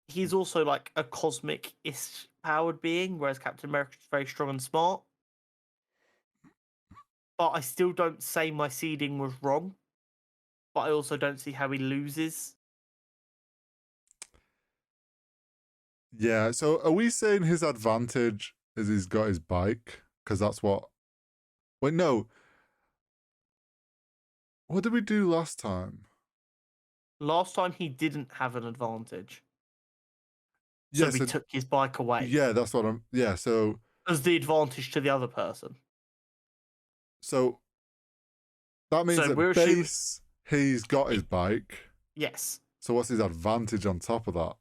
He's also like a cosmic-ish powered being, whereas Captain America is very strong and smart. But I still don't say my seeding was wrong. But I also don't see how he loses. Yeah, so are we saying his advantage is he's got his bike? Because that's what... Wait, no. What did we do last time? Last time he didn't have an advantage. So we took his bike away. Yeah, that's what I'm... Yeah, so... As the advantage to the other person. So that means that base, he's got his bike. Yes. So what's his advantage on top of that?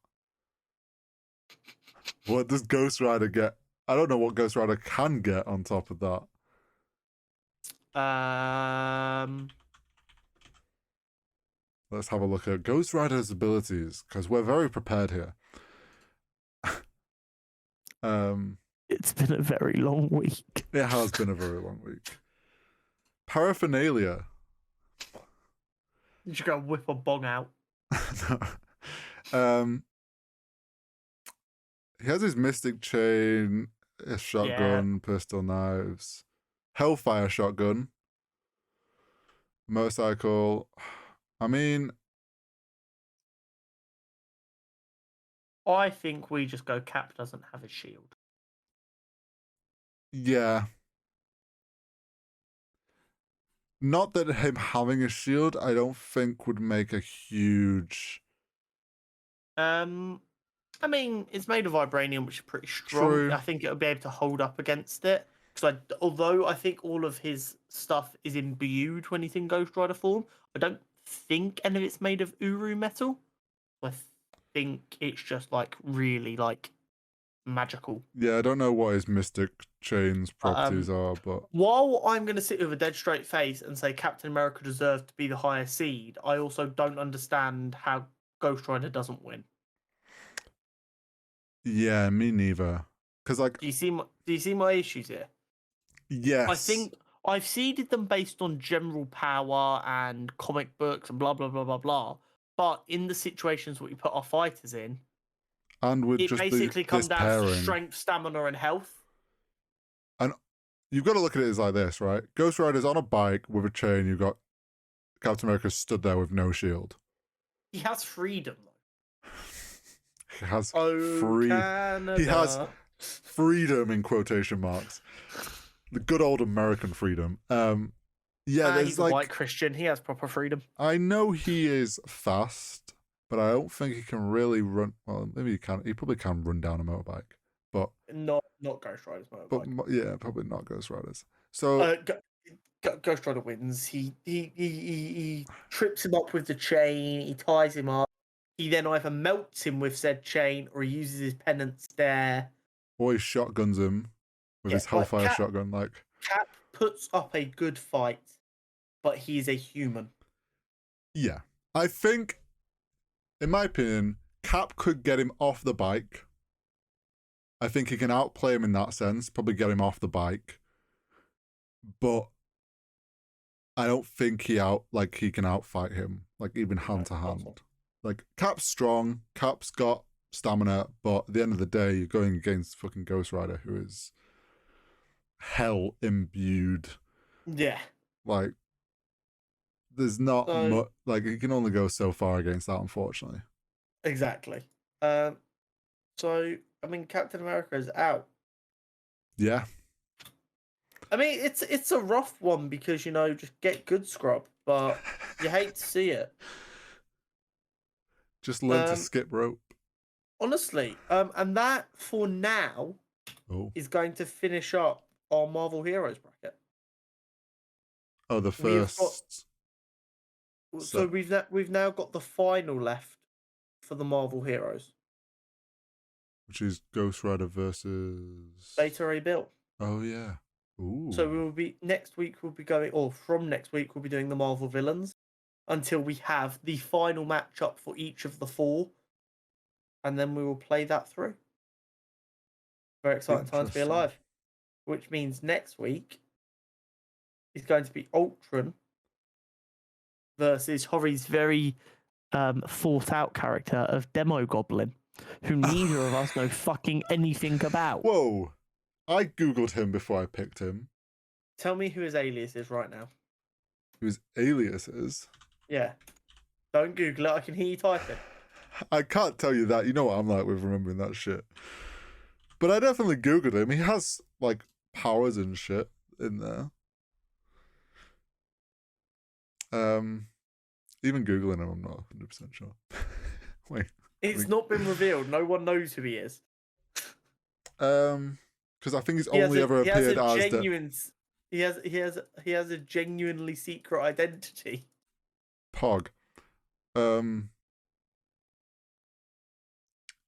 What does Ghost Rider get? I don't know what Ghost Rider can get on top of that. Let's have a look at Ghost Rider's abilities, because we're very prepared here. It's been a very long week. It has been a very long week. Paraphernalia. You should go whip a bong out. He has his mystic chain. a shotgun, pistol, knives, hellfire shotgun, motorcycle. I mean, I think we just go Cap doesn't have a shield. yeah. Not that him having a shield, I don't think would make a huge. I mean, it's made of vibranium, which is pretty strong. True. I think it'll be able to hold up against it. Because although I think all of his stuff is imbued when he's in Ghost Rider form, I don't think any of it's made of Uru metal. I think it's just like really like magical. Yeah, I don't know what his Mystic Chain's properties are, but while I'm going to sit with a dead straight face and say Captain America deserved to be the higher seed, I also don't understand how Ghost Rider doesn't win. yeah, me neither. Because like, do you see my issues here? Yes, I think I've seeded them based on general power and comic books and blah blah blah blah blah. But in the situations we put our fighters in, and with it just basically comes this down to pairing, strength, stamina, and health. And you've got to look at it as like this, right? Ghost Rider's on a bike with a chain. You've got Captain America stood there with no shield. He has freedom though. He has Canada. He has freedom in quotation marks. The good old American freedom. Yeah, there's he's like a white Christian. He has proper freedom. I know he is fast, but I don't think he can really run. Well, maybe he can. He probably can run down a motorbike, but not Ghost Rider's motorbike. But yeah, probably not Ghost Riders. So Ghost Rider wins. He trips him up with the chain. He ties him up. He then either melts him with said chain, or he uses his penance there, or he shotguns him with his hellfire shotgun. Like Cap puts up a good fight, but he's a human. Yeah, I think, in my opinion, Cap could get him off the bike. I think he can outplay him in that sense, probably get him off the bike. But I don't think he can outfight him, like even hand to hand. Like Cap's strong, Cap's got stamina, but at the end of the day, you're going against fucking Ghost Rider, who is hell imbued. Yeah. Like there's not much. Like he can only go so far against that, unfortunately. Exactly. So I mean, Captain America is out. Yeah. I mean, it's a rough one because just get good scrub, but you hate to see it. Just learn to skip rope. Honestly, and that for now is going to finish up our Marvel Heroes bracket. Oh, the first. So we've now got the final left for the Marvel Heroes, which is Ghost Rider versus Beta Ray Bill. Oh yeah. Ooh. So next week we'll be going, or from next week we'll be doing the Marvel villains until we have the final matchup for each of the four, and then we will play that through. Very exciting time to be alive. Which means next week is going to be Ultron versus Hori's very thought out character of Demo Goblin, who neither of us know fucking anything about. Whoa. I googled him before I picked him. Tell me who his alias is right now. Who his alias is? Yeah. Don't Google it. I can hear you typing. I can't tell you that. You know what I'm like with remembering that shit. But I definitely googled him. He has like powers and shit in there. Even googling him, I'm not 100% sure. Wait. It's not been revealed. No one knows who he is. Because I think he's only ever appeared as he has a genuinely secret identity. Pog.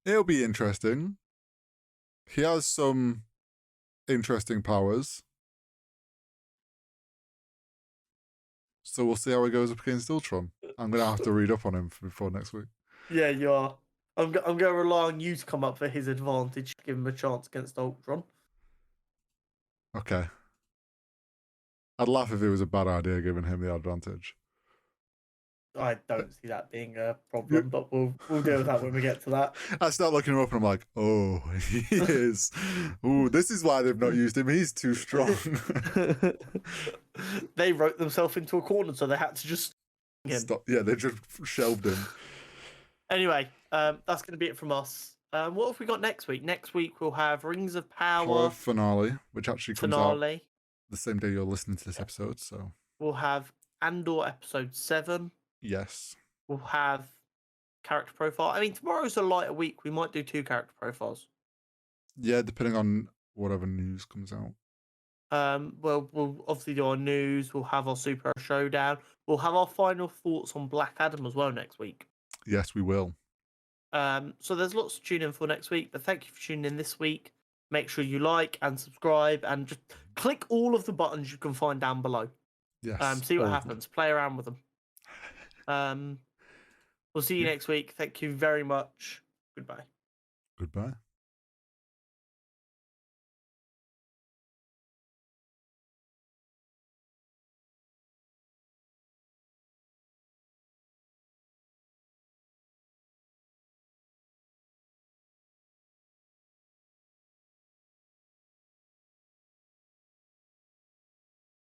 It'll be interesting. He has some interesting powers. So we'll see how he goes up against Ultron. I'm going to have to read up on him before next week. Yeah, you are. I'm going to rely on you to come up for his advantage, give him a chance against Ultron. Okay. I'd laugh if it was a bad idea giving him the advantage. I don't see that being a problem, but we'll deal with that when we get to that. I start looking him up and I'm like, oh, he is. Ooh, this is why they've not used him. He's too strong. They wrote themselves into a corner, so they had to just him. Stop. Yeah, they just shelved him. Anyway, that's going to be it from us. What have we got next week? Next week we'll have Rings of Power finale, which actually comes out the same day you're listening to this episode. So we'll have Andor episode 7. Yes. We'll have character profile. I mean, tomorrow's a lighter week. We might do 2 character profiles. Yeah, depending on whatever news comes out. Well, we'll obviously do our news. We'll have our Super Showdown. We'll have our final thoughts on Black Adam as well next week. Yes, we will. So there's lots to tune in for next week. But thank you for tuning in this week. Make sure you like and subscribe and just click all of the buttons you can find down below. Yes. See what happens. Play around with them. We'll see you next week. Thank you very much. Goodbye. Goodbye.